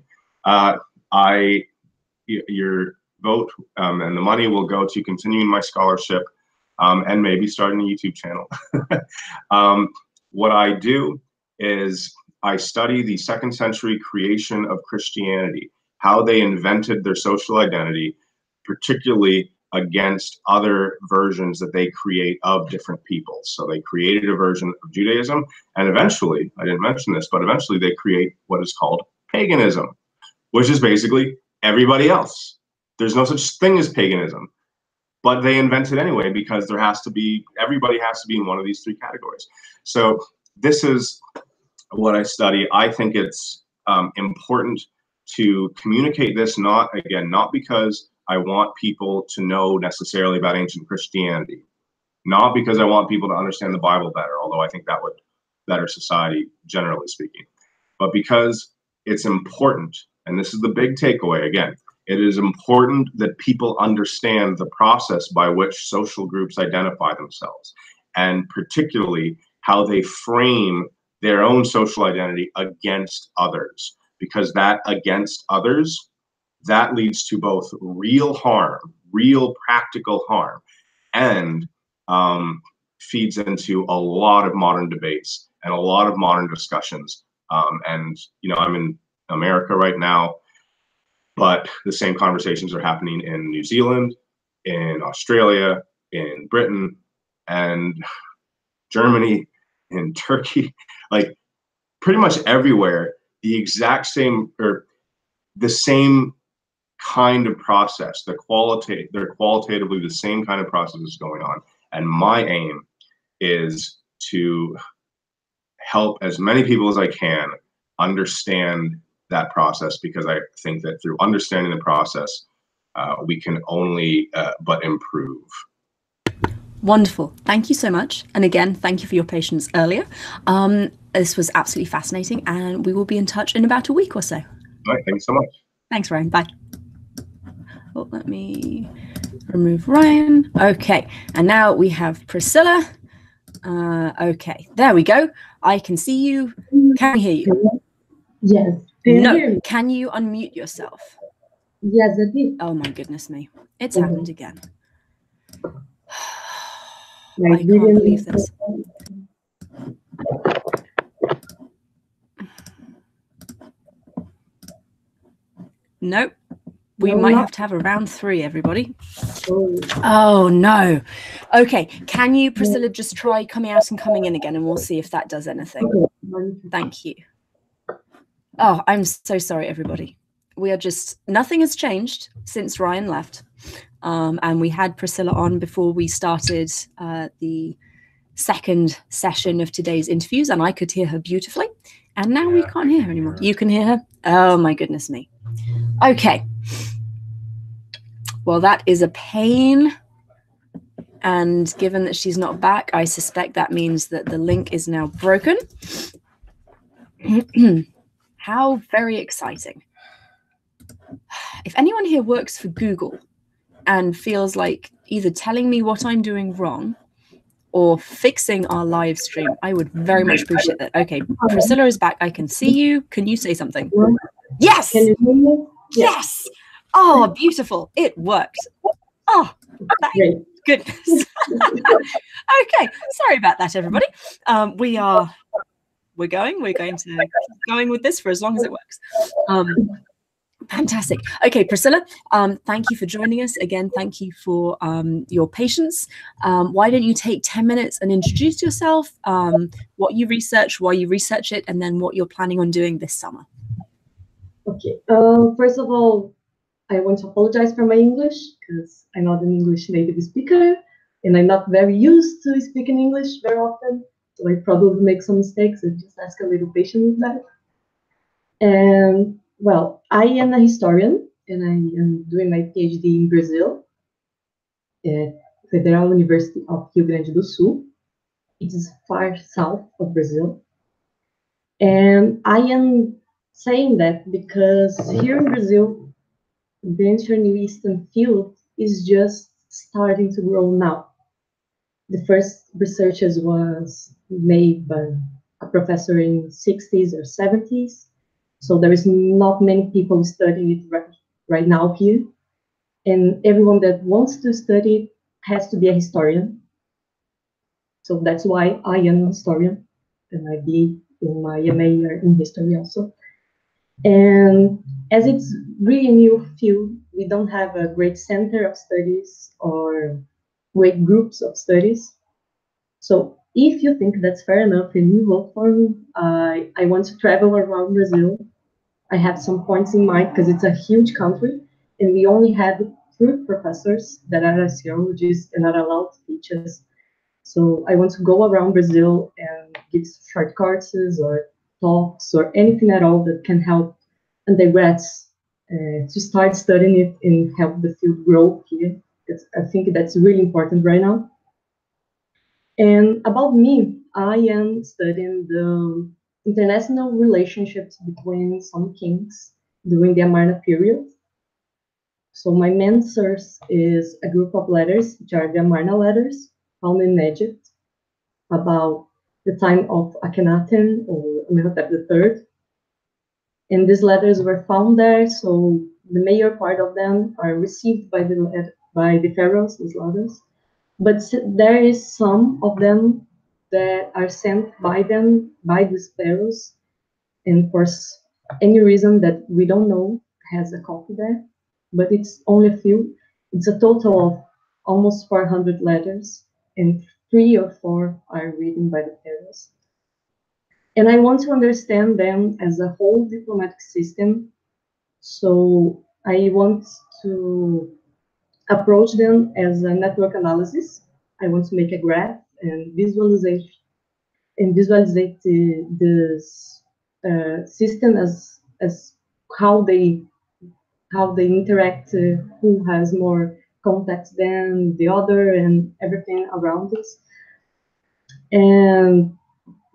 Your vote and the money will go to continuing my scholarship and maybe starting a YouTube channel. What I do is I study the 2nd century creation of Christianity, how they invented their social identity, particularly against other versions that they create of different peoples. So they created a version of Judaism, and eventually, I didn't mention this, but eventually they create what is called paganism, which is basically everybody else. There's no such thing as paganism, but they invent it anyway because everybody has to be in one of these 3 categories. So this is what I study. I think it's important to communicate this, not because I want people to know necessarily about ancient Christianity, not because I want people to understand the Bible better, although I think that would better society, generally speaking, but because it's important, and this is the big takeaway again, it is important that people understand the process by which social groups identify themselves, and particularly how they frame their own social identity against others, because that against others, that leads to both real harm, real practical harm, and feeds into a lot of modern debates and a lot of modern discussions. And, I'm in America right now, but the same conversations are happening in New Zealand, in Australia, in Britain, and Germany, in Turkey, like pretty much everywhere, the exact same, or the same kind of process, they're qualitatively the same kind of process is going on. And my aim is to help as many people as I can understand that process, because I think that through understanding the process, we can only but improve. Wonderful. Thank you so much. And again, thank you for your patience earlier. This was absolutely fascinating, and we will be in touch in about a week or so. All right. Thanks so much. Thanks, Ryan. Bye. Oh, let me remove Ryan. Okay, and now we have Priscilla. Okay, there we go. I can see you. Can we hear you? Yes. No. Can you unmute yourself? Yes, I did. Oh my goodness me. It's happened again. I can't believe this. Nope. We might have to have a round 3, everybody. Oh, no. Okay. Can you, Priscilla, just try coming out and coming in again, and we'll see if that does anything. Thank you. Oh, I'm so sorry, everybody. We are just, nothing has changed since Ryan left. And we had Priscilla on before we started the second session of today's interviews, and I could hear her beautifully. And now we can't hear her anymore. You can hear her? Oh, my goodness me. Okay. Well, that is a pain. And given that she's not back, I suspect that means that the link is now broken. How very exciting. If anyone here works for Google and feels like either telling me what I'm doing wrong or fixing our live stream, I would very much appreciate that. Okay, Priscilla is back. I can see you. Can you say something? Yes! Can you hear me? Yes! Oh, beautiful. It worked. Oh, thank goodness. Okay, sorry about that, everybody. We're going to keep going with this for as long as it works. Fantastic. Okay, Priscilla, thank you for joining us. Again, thank you for your patience. Why don't you take 10 minutes and introduce yourself, what you research, why you research it, and then what you're planning on doing this summer. Okay. First of all, I want to apologize for my English because I'm not an English native speaker and I'm not very used to speaking English very often. So I probably make some mistakes and just ask a little patience with that. And well, I am a historian and I am doing my PhD in Brazil at Federal University of Rio Grande do Sul. It is far south of Brazil. And I am saying that because here in Brazil, the ancient Near Eastern field is just starting to grow now. The first researches was made by a professor in 60s or 70s. So there is not many people studying it right now here. And everyone that wants to study it has to be a historian. So that's why I am a historian, and I did in my MA in history also. And as it's really new field, we don't have a great center of studies or great groups of studies. So if you think that's fair enough and you vote for me, I want to travel around Brazil. I have some points in mind because it's a huge country and we only have 3 professors that are archaeologists and are allowed to teach us. So I want to go around Brazil and give short courses or talks or anything at all that can help undergrads to start studying it and help the field grow here. I think that's really important right now. And about me, I am studying the international relationships between some kings during the Amarna period. So my main source is a group of letters, which are the Amarna letters, found in Egypt, about the time of Akhenaten or Amenhotep III. And these letters were found there, so the major part of them are received by the pharaohs, these letters. But there is some of them that are sent by these pharaohs, and for any reason that we don't know, has a copy there. But it's only a few. It's a total of almost 400 letters, and 3 or 4 are written by the pharaohs. And I want to understand them as a whole diplomatic system. So I want to approach them as a network analysis. I want to make a graph and visualize this system as how they interact, who has more contacts than the other, and everything around this. And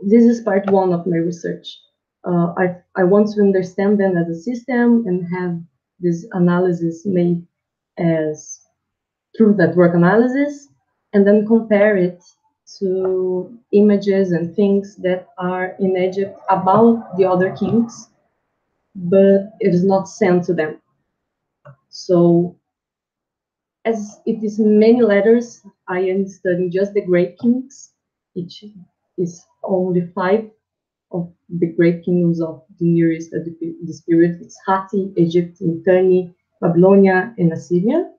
this is part 1 of my research. I want to understand them as a system and have this analysis made as through network analysis, and then compare it to images and things that are in Egypt about the other kings, but it is not sent to them. So as it is many letters, I am studying just the great kings. Each is only 5 of the great kingdoms of the Near East at this period. It's Hatti, Egypt, Mitanni, Babylonia, and Assyria.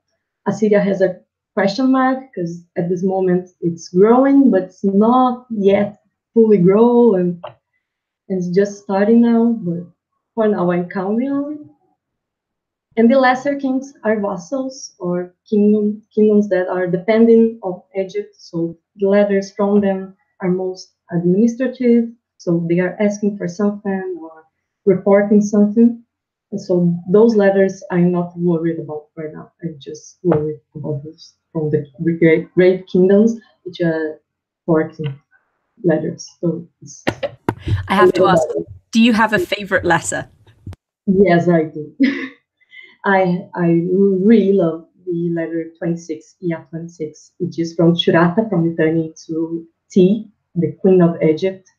Assyria has a question mark because at this moment it's growing, but it's not yet fully grown, and it's just starting now. But for now I'm counting on it. And the lesser kings are vassals or kingdoms that are dependent of Egypt. So the letters from them are most administrative. So they are asking for something or reporting something. And so those letters I'm not worried about right now. I'm just worried about those from the great kingdoms, which are 14 letters. So I have to ask, do you have a favorite letter? Yes, I do. I really love the letter 26, EF 26, which is from Shurata, from returning to T, the Queen of Egypt,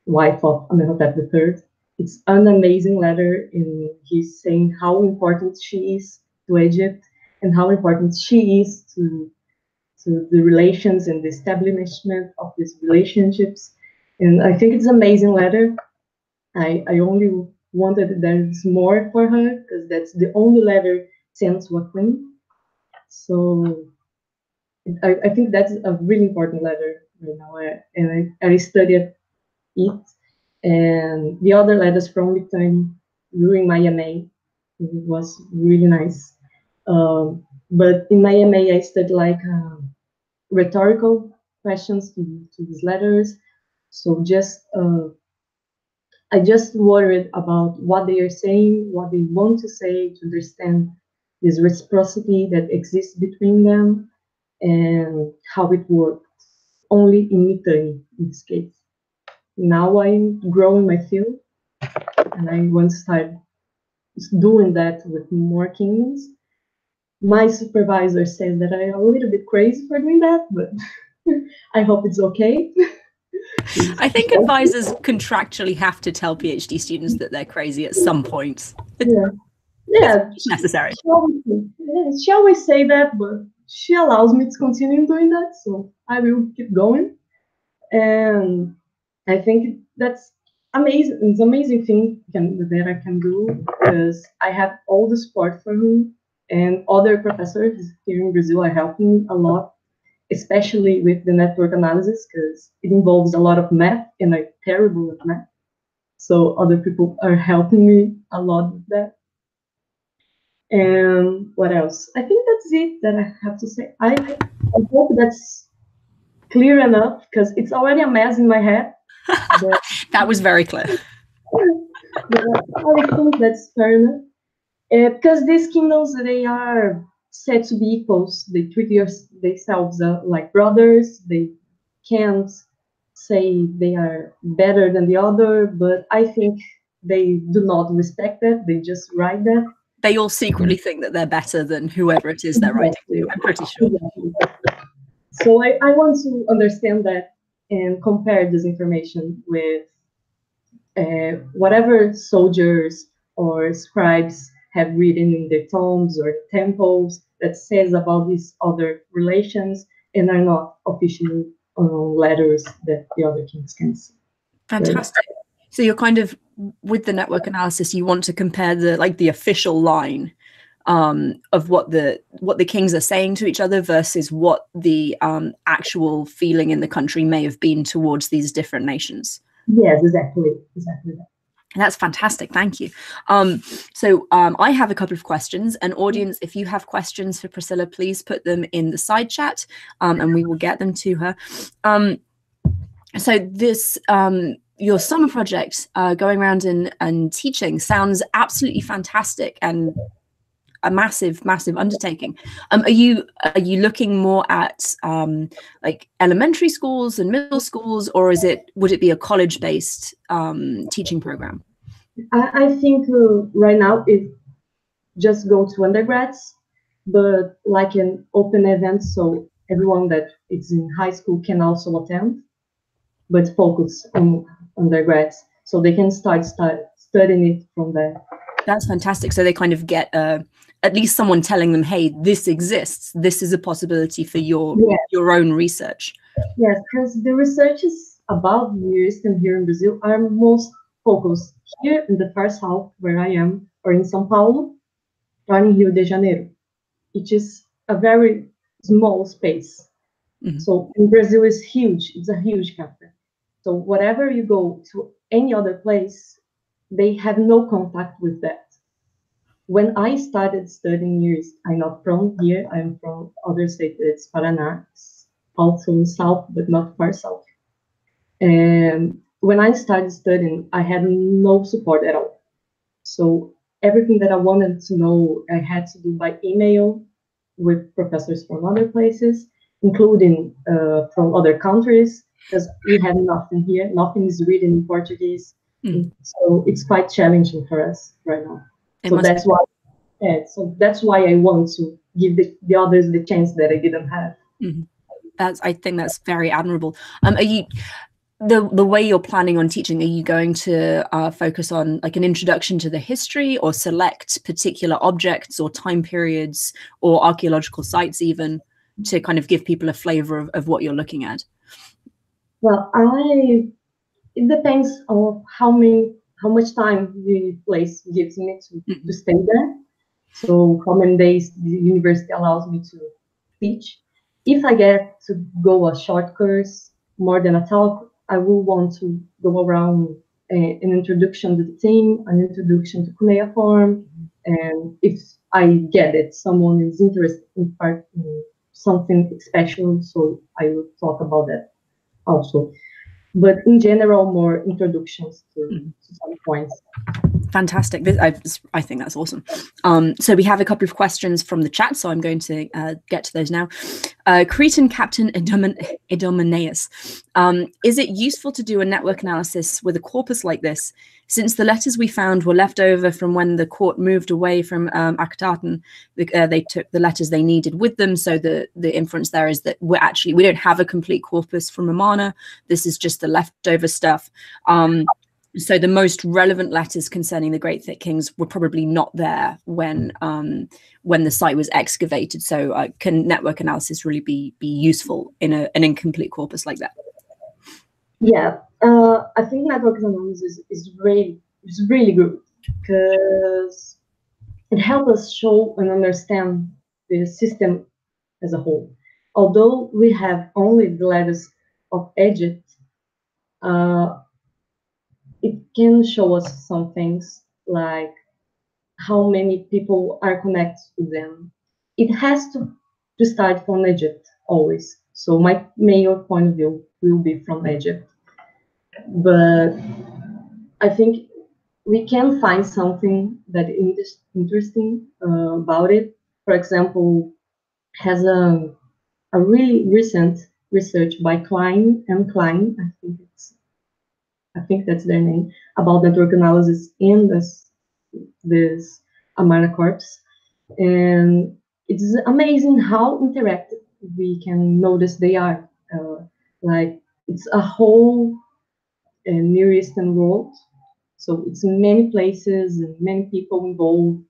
wife of Amenhotep III. It's an amazing letter, and he's saying how important she is to Egypt and how important she is to the relations and the establishment of these relationships. And I think it's an amazing letter. I only wanted there's more for her because that's the only letter sent to a queen. So I think that's a really important letter right now. And I studied it. And the other letters from return during my MA, it was really nice. But in my MA, I studied like rhetorical questions to these letters. So I just worried about what they are saying, what they want to say, to understand this reciprocity that exists between them and how it works only in Mitanni in this case. Now I'm growing my field and I want to start doing that with more kingdoms. My supervisor says that I am a little bit crazy for doing that, but I hope it's okay. I think advisors contractually have to tell PhD students that they're crazy at some point. Yeah, it's necessary. She always say that, but she allows me to continue doing that, so I will keep going. And I think that's amazing. It's an amazing thing that I can do because I have all the support from him, and other professors here in Brazil are helping me a lot, especially with the network analysis, because it involves a lot of math, and I'm terrible at math. So other people are helping me a lot with that. And what else? I think that's it that I have to say. I hope that's clear enough, because it's already a mess in my head. That was very clear. I think that's fair enough. Because these kingdoms, they are said to be equals. They treat themselves like brothers. They can't say they are better than the other, but I think they do not respect that. They just write that. They all secretly think that they're better than whoever it is they're writing to. I'm pretty sure. Exactly. So I want to understand that and compare this information with whatever soldiers or scribes have written in their tombs or temples that says about these other relations and are not officially letters that the other kings can see. Fantastic. Right? So you're kind of, with the network analysis, you want to compare the official line of what the kings are saying to each other versus what the actual feeling in the country may have been towards these different nations. Yes, exactly that. And that's fantastic. Thank you. So I have a couple of questions. And audience, if you have questions for Priscilla, please put them in the side chat and we will get them to her. So this, your summer project, going around and teaching, sounds absolutely fantastic and a massive undertaking. Are you looking more at like elementary schools and middle schools, or would it be a college-based teaching program? I think right now it just go to undergrads, but like an open event, so everyone that is in high school can also attend, but focus on undergrads, so they can start studying it from there. That's fantastic. So they kind of get at least someone telling them, hey, this exists. This is a possibility for your own research. Yes, because the researches about years here in Brazil are most focused here in the first half where I am, or in São Paulo, or in Rio de Janeiro. It is a very small space. Mm-hmm. So in Brazil is huge. It's a huge capital. So whatever you go to any other place, they have no contact with that. When I started studying here, I'm not from here, I'm from other state, it's Paraná, it's also in south, but not far south. And when I started studying, I had no support at all. So everything that I wanted to know, I had to do by email with professors from other places, including from other countries, because we have nothing here. Nothing is written in Portuguese. So it's quite challenging for us right now. So that's why I want to give the others the chance that I didn't have. I think that's very admirable. Are you the way you're planning on teaching? Are you going to focus on like an introduction to the history, or select particular objects or time periods or archaeological sites, even to kind of give people a flavor of what you're looking at? Well, it depends on how much time the place gives me to stay there. So how many days the university allows me to teach. If I get to go a short course, more than a talk, I will want to go around an introduction to the team, an introduction to cuneiform, and if I get it, someone is interested in something special, so I will talk about that also. But in general, more introductions to some points. Fantastic. I think that's awesome. So we have a couple of questions from the chat, so I'm going to get to those now. Cretan Captain Idomeneus. Is it useful to do a network analysis with a corpus like this, since the letters we found were left over from when the court moved away from Akhetaten? They took the letters they needed with them, so the inference there is that we don't have a complete corpus from Amarna. This is just the leftover stuff. So the most relevant letters concerning the Great Thick Kings were probably not there when the site was excavated. So can network analysis really be useful in an incomplete corpus like that? Yeah, I think network analysis is really good, because it helps us show and understand the system as a whole. Although we have only the letters of Egypt, it can show us some things like how many people are connected to them. It has to start from Egypt always. So my major point of view will be from Egypt. But I think we can find something that is interesting about it. For example, has a really recent research by Klein and Klein, I think that's their name, about network analysis in this Amarna corpse. And it's amazing how interactive we can notice they are. Like it's a whole Near Eastern world. So it's many places and many people involved,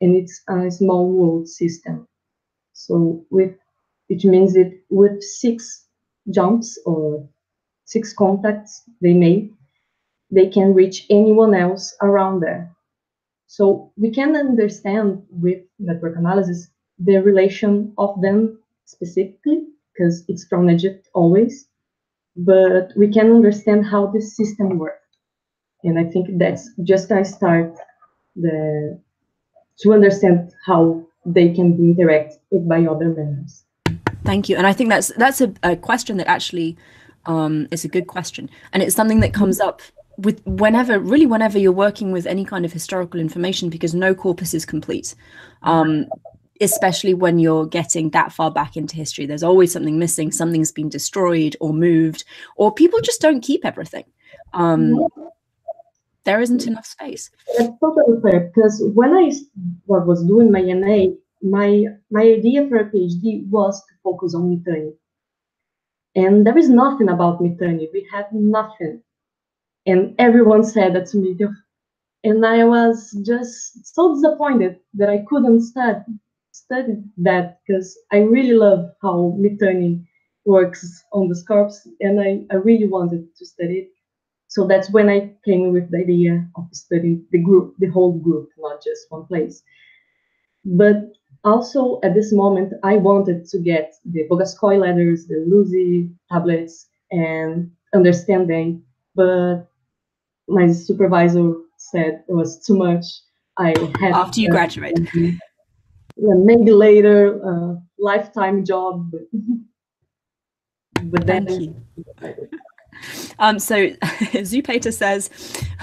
and it's a small world system. So which means that with 6 jumps or 6 contacts they made, they can reach anyone else around there. So we can understand with network analysis the relation of them specifically, because it's from Egypt always, but we can understand how this system works. And I think that's just a start to understand how they can be interacted by other members. Thank you. And I think that's a question that actually is a good question. And it's something that comes up with whenever you're working with any kind of historical information, because no corpus is complete. Especially when you're getting that far back into history, there's always something missing, something's been destroyed or moved, or people just don't keep everything. There isn't enough space. That's totally fair, because when I was doing my MA, my idea for a PhD was to focus on Mitanni. And there is nothing about Mitanni. We have nothing. And everyone said that to me. And I was just so disappointed that I couldn't study that, because I really love how Mitanni works on the scarps, and I really wanted to study it. So that's when I came with the idea of studying the whole group, not just one place. But also at this moment, I wanted to get the Bogascoy letters, the Luzi tablets, and understand them. But my supervisor said it was too much. I had after you graduate. Maybe later, lifetime job, but then. Thank you. So Zupater says,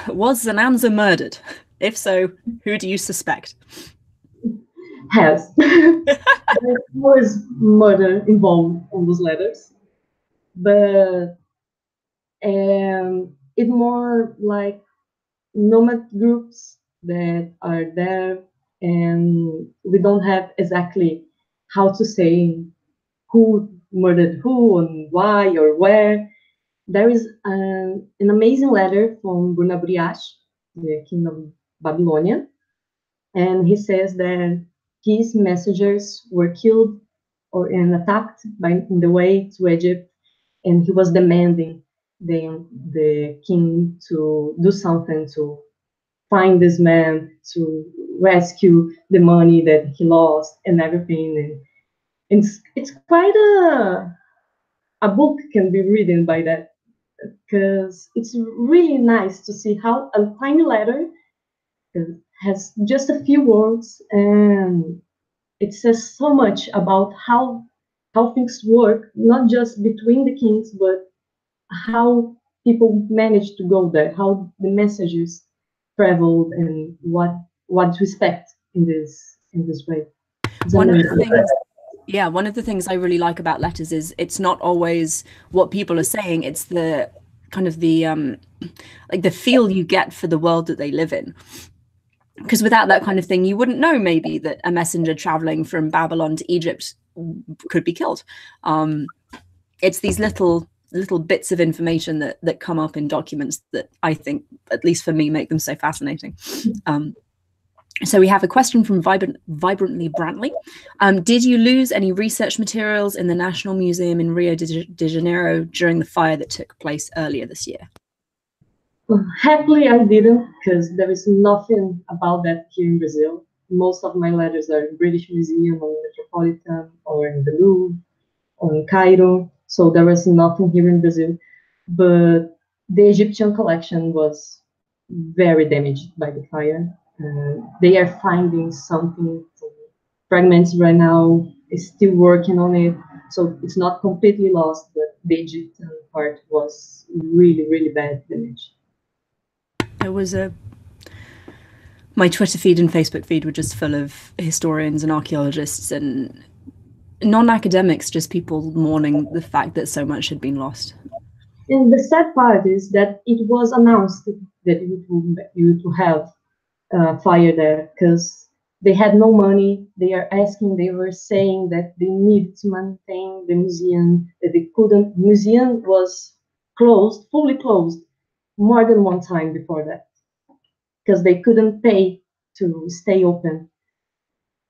was Zananza murdered? If so, who do you suspect? Has. There was murder involved on those letters, but it's more like nomad groups that are there, and we don't have exactly how to say who murdered who and why or where. There is an amazing letter from Burnaburiash, the king of Babylonia, and he says that his messengers were killed or attacked in the way to Egypt, and he was demanding the king to do something to find this man, to rescue the money that he lost and everything. And it's quite a book can be written by that, because it's really nice to see how a tiny letter has just a few words, and it says so much about how things work, not just between the kings, but how people managed to go there, how the messages traveled, and what to expect in this way. One of the things I really like about letters is it's not always what people are saying, it's the kind of the like the feel you get for the world that they live in. Because without that kind of thing, you wouldn't know maybe that a messenger traveling from Babylon to Egypt could be killed. It's these little bits of information that come up in documents that I think, at least for me, make them so fascinating. So we have a question from Vibrantly Brantley. Did you lose any research materials in the National Museum in Rio de Janeiro during the fire that took place earlier this year? Happily, I didn't, because there is nothing about that here in Brazil. Most of my letters are in British Museum or Metropolitan or in the Louvre or in Cairo, so there was nothing here in Brazil. But the Egyptian collection was very damaged by the fire. They are finding something, fragments right now, is still working on it, so it's not completely lost, but the Egyptian part was really, really bad damage. There was my Twitter feed and Facebook feed were just full of historians and archaeologists and non-academics, just people mourning the fact that so much had been lost. And the sad part is that it was announced that you would have fire there, because they had no money. They were saying that they needed to maintain the museum, that they couldn't. The museum was closed, fully closed, more than one time before that, because they couldn't pay to stay open.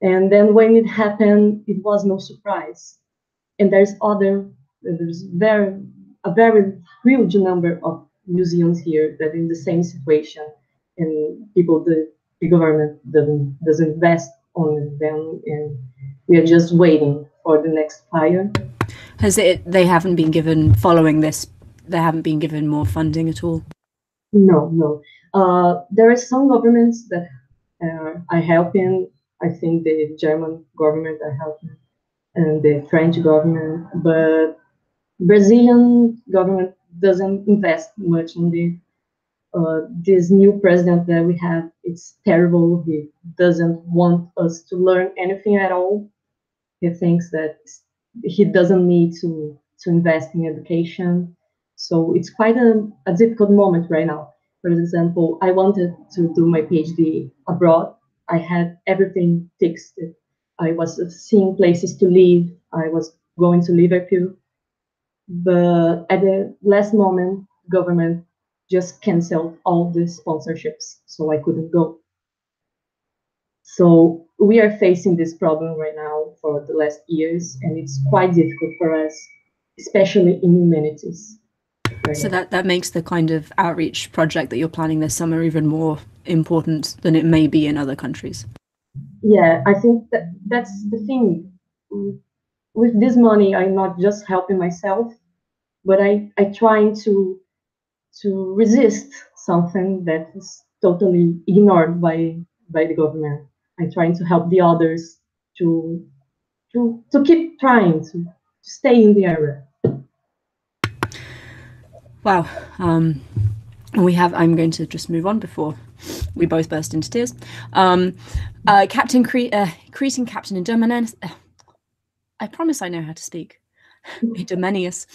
And then when it happened, it was no surprise. And there's a very huge number of museums here that are in the same situation, and the government doesn't invest on them, and we are just waiting for the next fire. They haven't been given, following this, they haven't been given more funding at all? No. There are some governments that are helping. I think the German government are helping, and the French government, but Brazilian government doesn't invest much in this new president that we have. It's terrible. He doesn't want us to learn anything at all. He thinks that he doesn't need to invest in education. So it's quite a difficult moment right now. For example, I wanted to do my PhD abroad. I had everything fixed. I was seeing places to live. I was going to Liverpool. But at the last moment, government just canceled all the sponsorships, so I couldn't go. So we are facing this problem right now for the last years, and it's quite difficult for us, especially in humanities. So that makes the kind of outreach project that you're planning this summer even more important than it may be in other countries. Yeah, I think that's the thing. With this money, I'm not just helping myself, but I trying to resist something that is totally ignored by the government. I'm trying to help the others to keep trying to stay in the area. Wow. I'm going to just move on before we both burst into tears. Captain Cretan Captain Idomeneus, I promise I know how to speak. Idomeneus,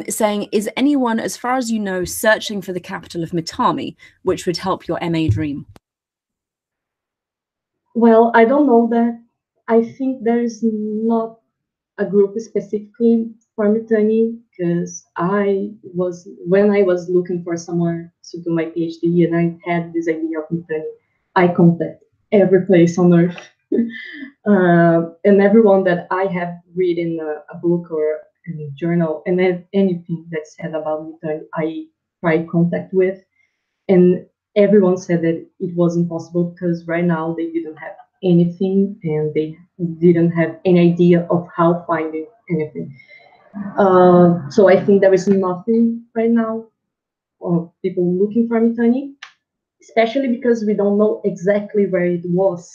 saying, is anyone, as far as you know, searching for the capital of Mitanni, which would help your MA dream? Well, I don't know that. I think there is not a group specifically for Mitanni, because when I was looking for somewhere to do my PhD and I had this idea of Mitanni, I contacted every place on earth. And everyone that I have read in a book or in a journal, and anything that's said about Mitanni, I tried contact with, and everyone said that it was impossible because right now they didn't have anything and they didn't have any idea of how finding anything. So I think there is nothing right now of people looking for Mitanni, especially because we don't know exactly where it was.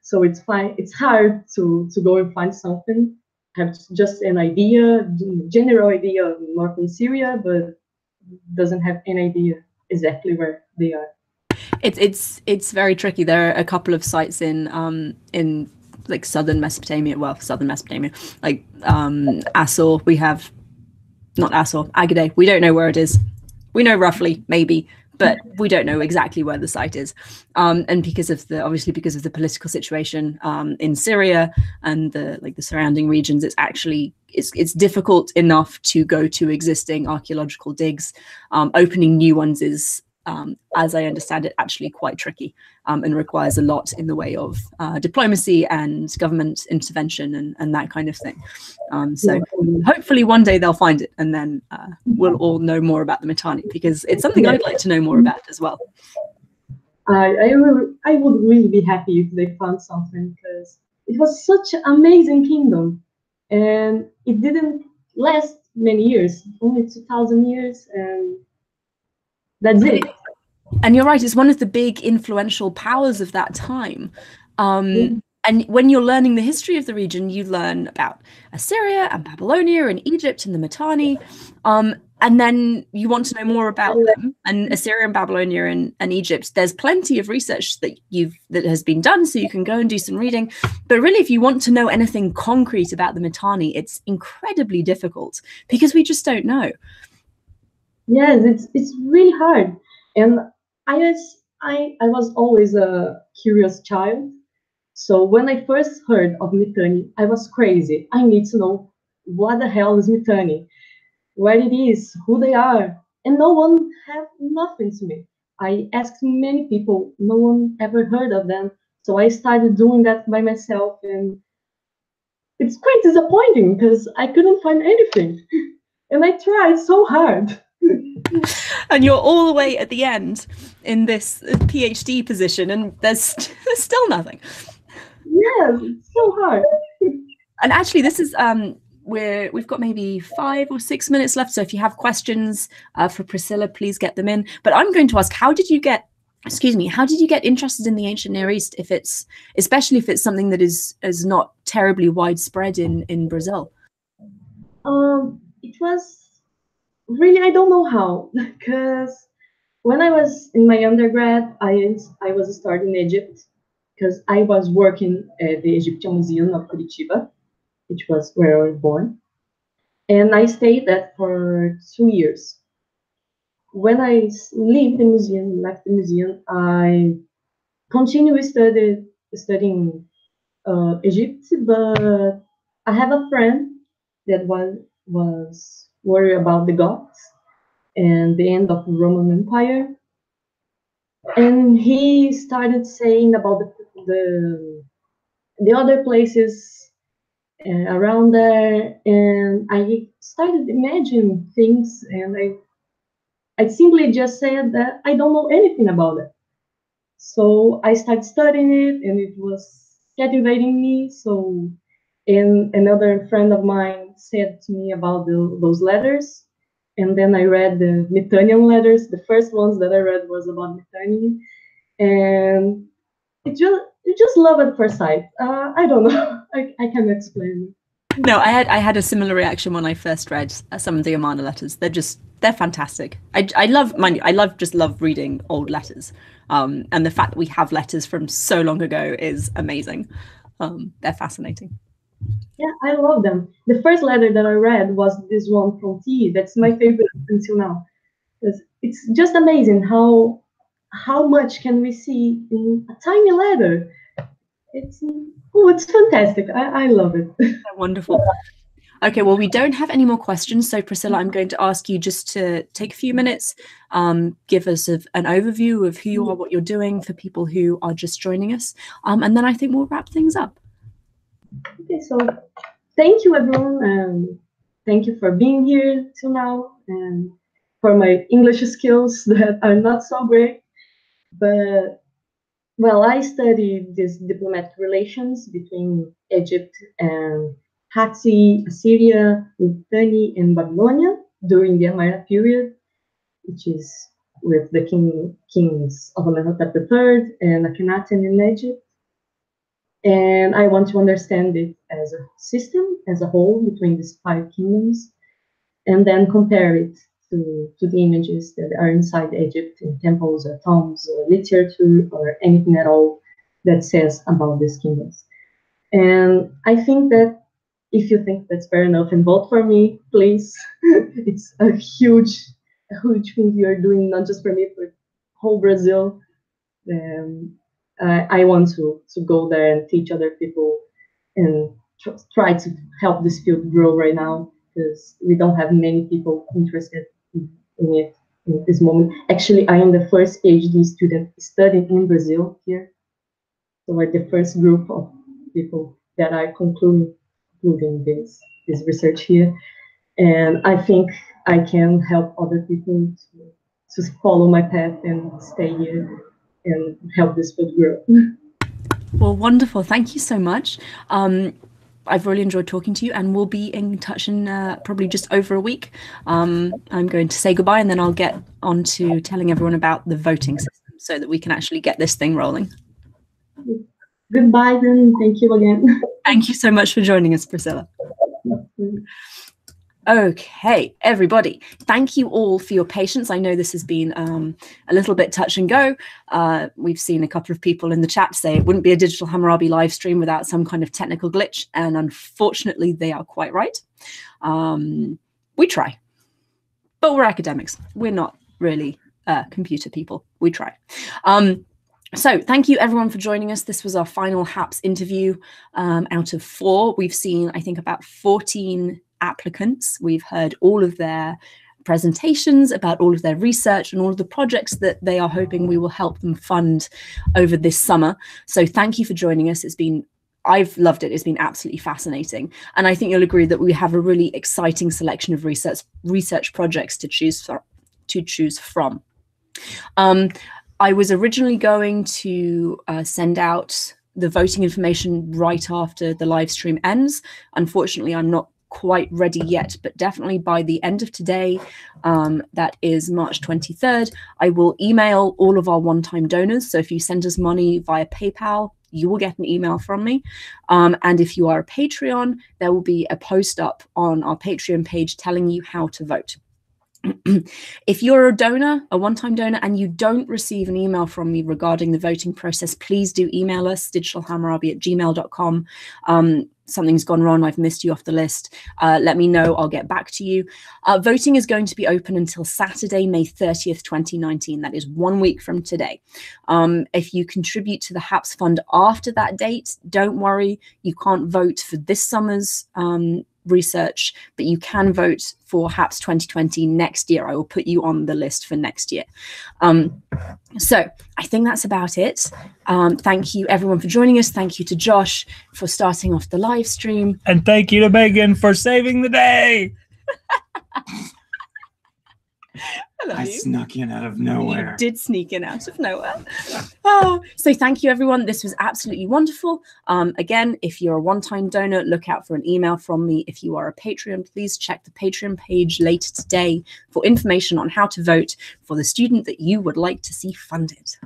So it's fine. It's hard to go and find something. Have just an idea, general idea of northern Syria, but doesn't have any idea exactly where they are. It's very tricky. There are a couple of sites in like southern Mesopotamia, like Assur. We have not Assur, Agade. We don't know where it is. We know roughly, maybe, but we don't know exactly where the site is. And because of the political situation in Syria and the surrounding regions, it's difficult enough to go to existing archaeological digs. Opening new ones is, as I understand it, actually quite tricky and requires a lot in the way of diplomacy and government intervention and that kind of thing. So hopefully one day they'll find it, and then we'll all know more about the Mitanni, because it's something I'd like to know more about as well. I would really be happy if they found something, because it was such an amazing kingdom, and it didn't last many years, only 2,000 years, and that's it. And you're right, it's one of the big influential powers of that time. And when you're learning the history of the region, you learn about Assyria and Babylonia and Egypt and the Mitanni. And then you want to know more about them. And Assyria and Babylonia and Egypt, there's plenty of research that has been done, so you can go and do some reading. But really, if you want to know anything concrete about the Mitanni, it's incredibly difficult because we just don't know. Yes, it's really hard. And I was always a curious child. So when I first heard of Mitanni, I was crazy. I need to know what the hell is Mitanni, where it is, who they are. And no one had nothing to me. I asked many people, no one ever heard of them. So I started doing that by myself. And it's quite disappointing because I couldn't find anything. And I tried so hard. And you're all the way at the end in this PhD position, and there's still nothing. Yeah, it's so hard. And actually, this is we've got maybe 5 or 6 minutes left. So if you have questions for Priscilla, please get them in. But I'm going to ask, how did you get interested in the ancient Near East, especially if it's something that is not terribly widespread in Brazil? It was really, I don't know how, because when I was in my undergrad, I was studying in Egypt, because I was working at the Egyptian Museum of Curitiba, which was where I was born. And I stayed there for 2 years. When I left the museum, I continued studying Egypt, but I have a friend that was worried about the Goths and the end of the Roman Empire. And he started saying about the other places around there, and I started imagining things, and I simply just said that I don't know anything about it. So I started studying it, and it was captivating me. So, and another friend of mine said to me about those letters, and then I read the Methanian letters. The first ones that I read was about Methanian, and you just love at first sight. I don't know. I can't explain. No, I had a similar reaction when I first read some of the Amana letters. They're fantastic. I love reading old letters. And the fact that we have letters from so long ago is amazing. They're fascinating. Yeah, I love them. The first letter that I read was this one from T. That's my favorite until now. It's just amazing how much can we see in a tiny letter. It's fantastic. I love it. Wonderful. Okay, well, we don't have any more questions. So Priscilla, I'm going to ask you just to take a few minutes, give us an overview of who you are, what you're doing for people who are just joining us. And then I think we'll wrap things up. Okay, so thank you, everyone. Thank you for being here till now, and for my English skills that are not so great. But, well, I studied these diplomatic relations between Egypt and Hatsi, Assyria, Mitanni, and Babylonia during the Amara period, which is with the kings of Amenhotep III and Akhenaten in Egypt. And I want to understand it as a system, as a whole, between these 5 kingdoms, and then compare it to the images that are inside Egypt in temples or tombs or literature or anything at all that says about these kingdoms. And I think that if you think that's fair enough and vote for me, please. It's a huge thing you're doing, not just for me, for whole Brazil. I want to go there and teach other people and try to help this field grow right now, because we don't have many people interested in it in this moment. Actually, I am the first PhD student studying in Brazil here. So we're the first group of people that are concluding this research here. And I think I can help other people to follow my path and stay here and help this field grow. Well, wonderful. Thank you so much. I've really enjoyed talking to you, and we'll be in touch in probably just over a week. I'm going to say goodbye, and then I'll get on to telling everyone about the voting system so that we can actually get this thing rolling. Goodbye, then. Thank you again. Thank you so much for joining us, Priscilla. Okay, everybody, thank you all for your patience. I know this has been a little bit touch and go. We've seen a couple of people in the chat say it wouldn't be a Digital Hammurabi live stream without some kind of technical glitch, and unfortunately they are quite right. We try, but we're academics. We're not really computer people. We try. So thank you everyone for joining us. This was our final HAPS interview out of 4. We've seen, I think, about 14 applicants. We've heard all of their presentations about all of their research and all of the projects that they are hoping we will help them fund over this summer. So thank you for joining us. I've loved it. It's been absolutely fascinating. And I think you'll agree that we have a really exciting selection of research projects to choose from. I was originally going to send out the voting information right after the live stream ends. Unfortunately, I'm not quite ready yet, but definitely by the end of today, that is March 23rd, I will email all of our one-time donors. So if you send us money via PayPal, you will get an email from me. And if you are a Patreon, there will be a post up on our Patreon page telling you how to vote. If you're a donor, a one-time donor, and you don't receive an email from me regarding the voting process, please do email us, digitalhammurabi@gmail.com. Something's gone wrong, I've missed you off the list. Let me know, I'll get back to you. Voting is going to be open until Saturday, May 30th, 2019. That is 1 week from today. If you contribute to the HAPS fund after that date, don't worry, you can't vote for this summer's research, but you can vote for HAPS 2020 next year. I will put you on the list for next year. So I think that's about it. Thank you everyone for joining us. Thank you to Josh for starting off the live stream. And thank you to Megan for saving the day. love I you. snuck in out of nowhere. You did sneak in out of nowhere. Oh, so thank you, everyone. This was absolutely wonderful. Again, if you're a one-time donor, look out for an email from me. If you are a Patreon, please check the Patreon page later today for information on how to vote for the student that you would like to see funded.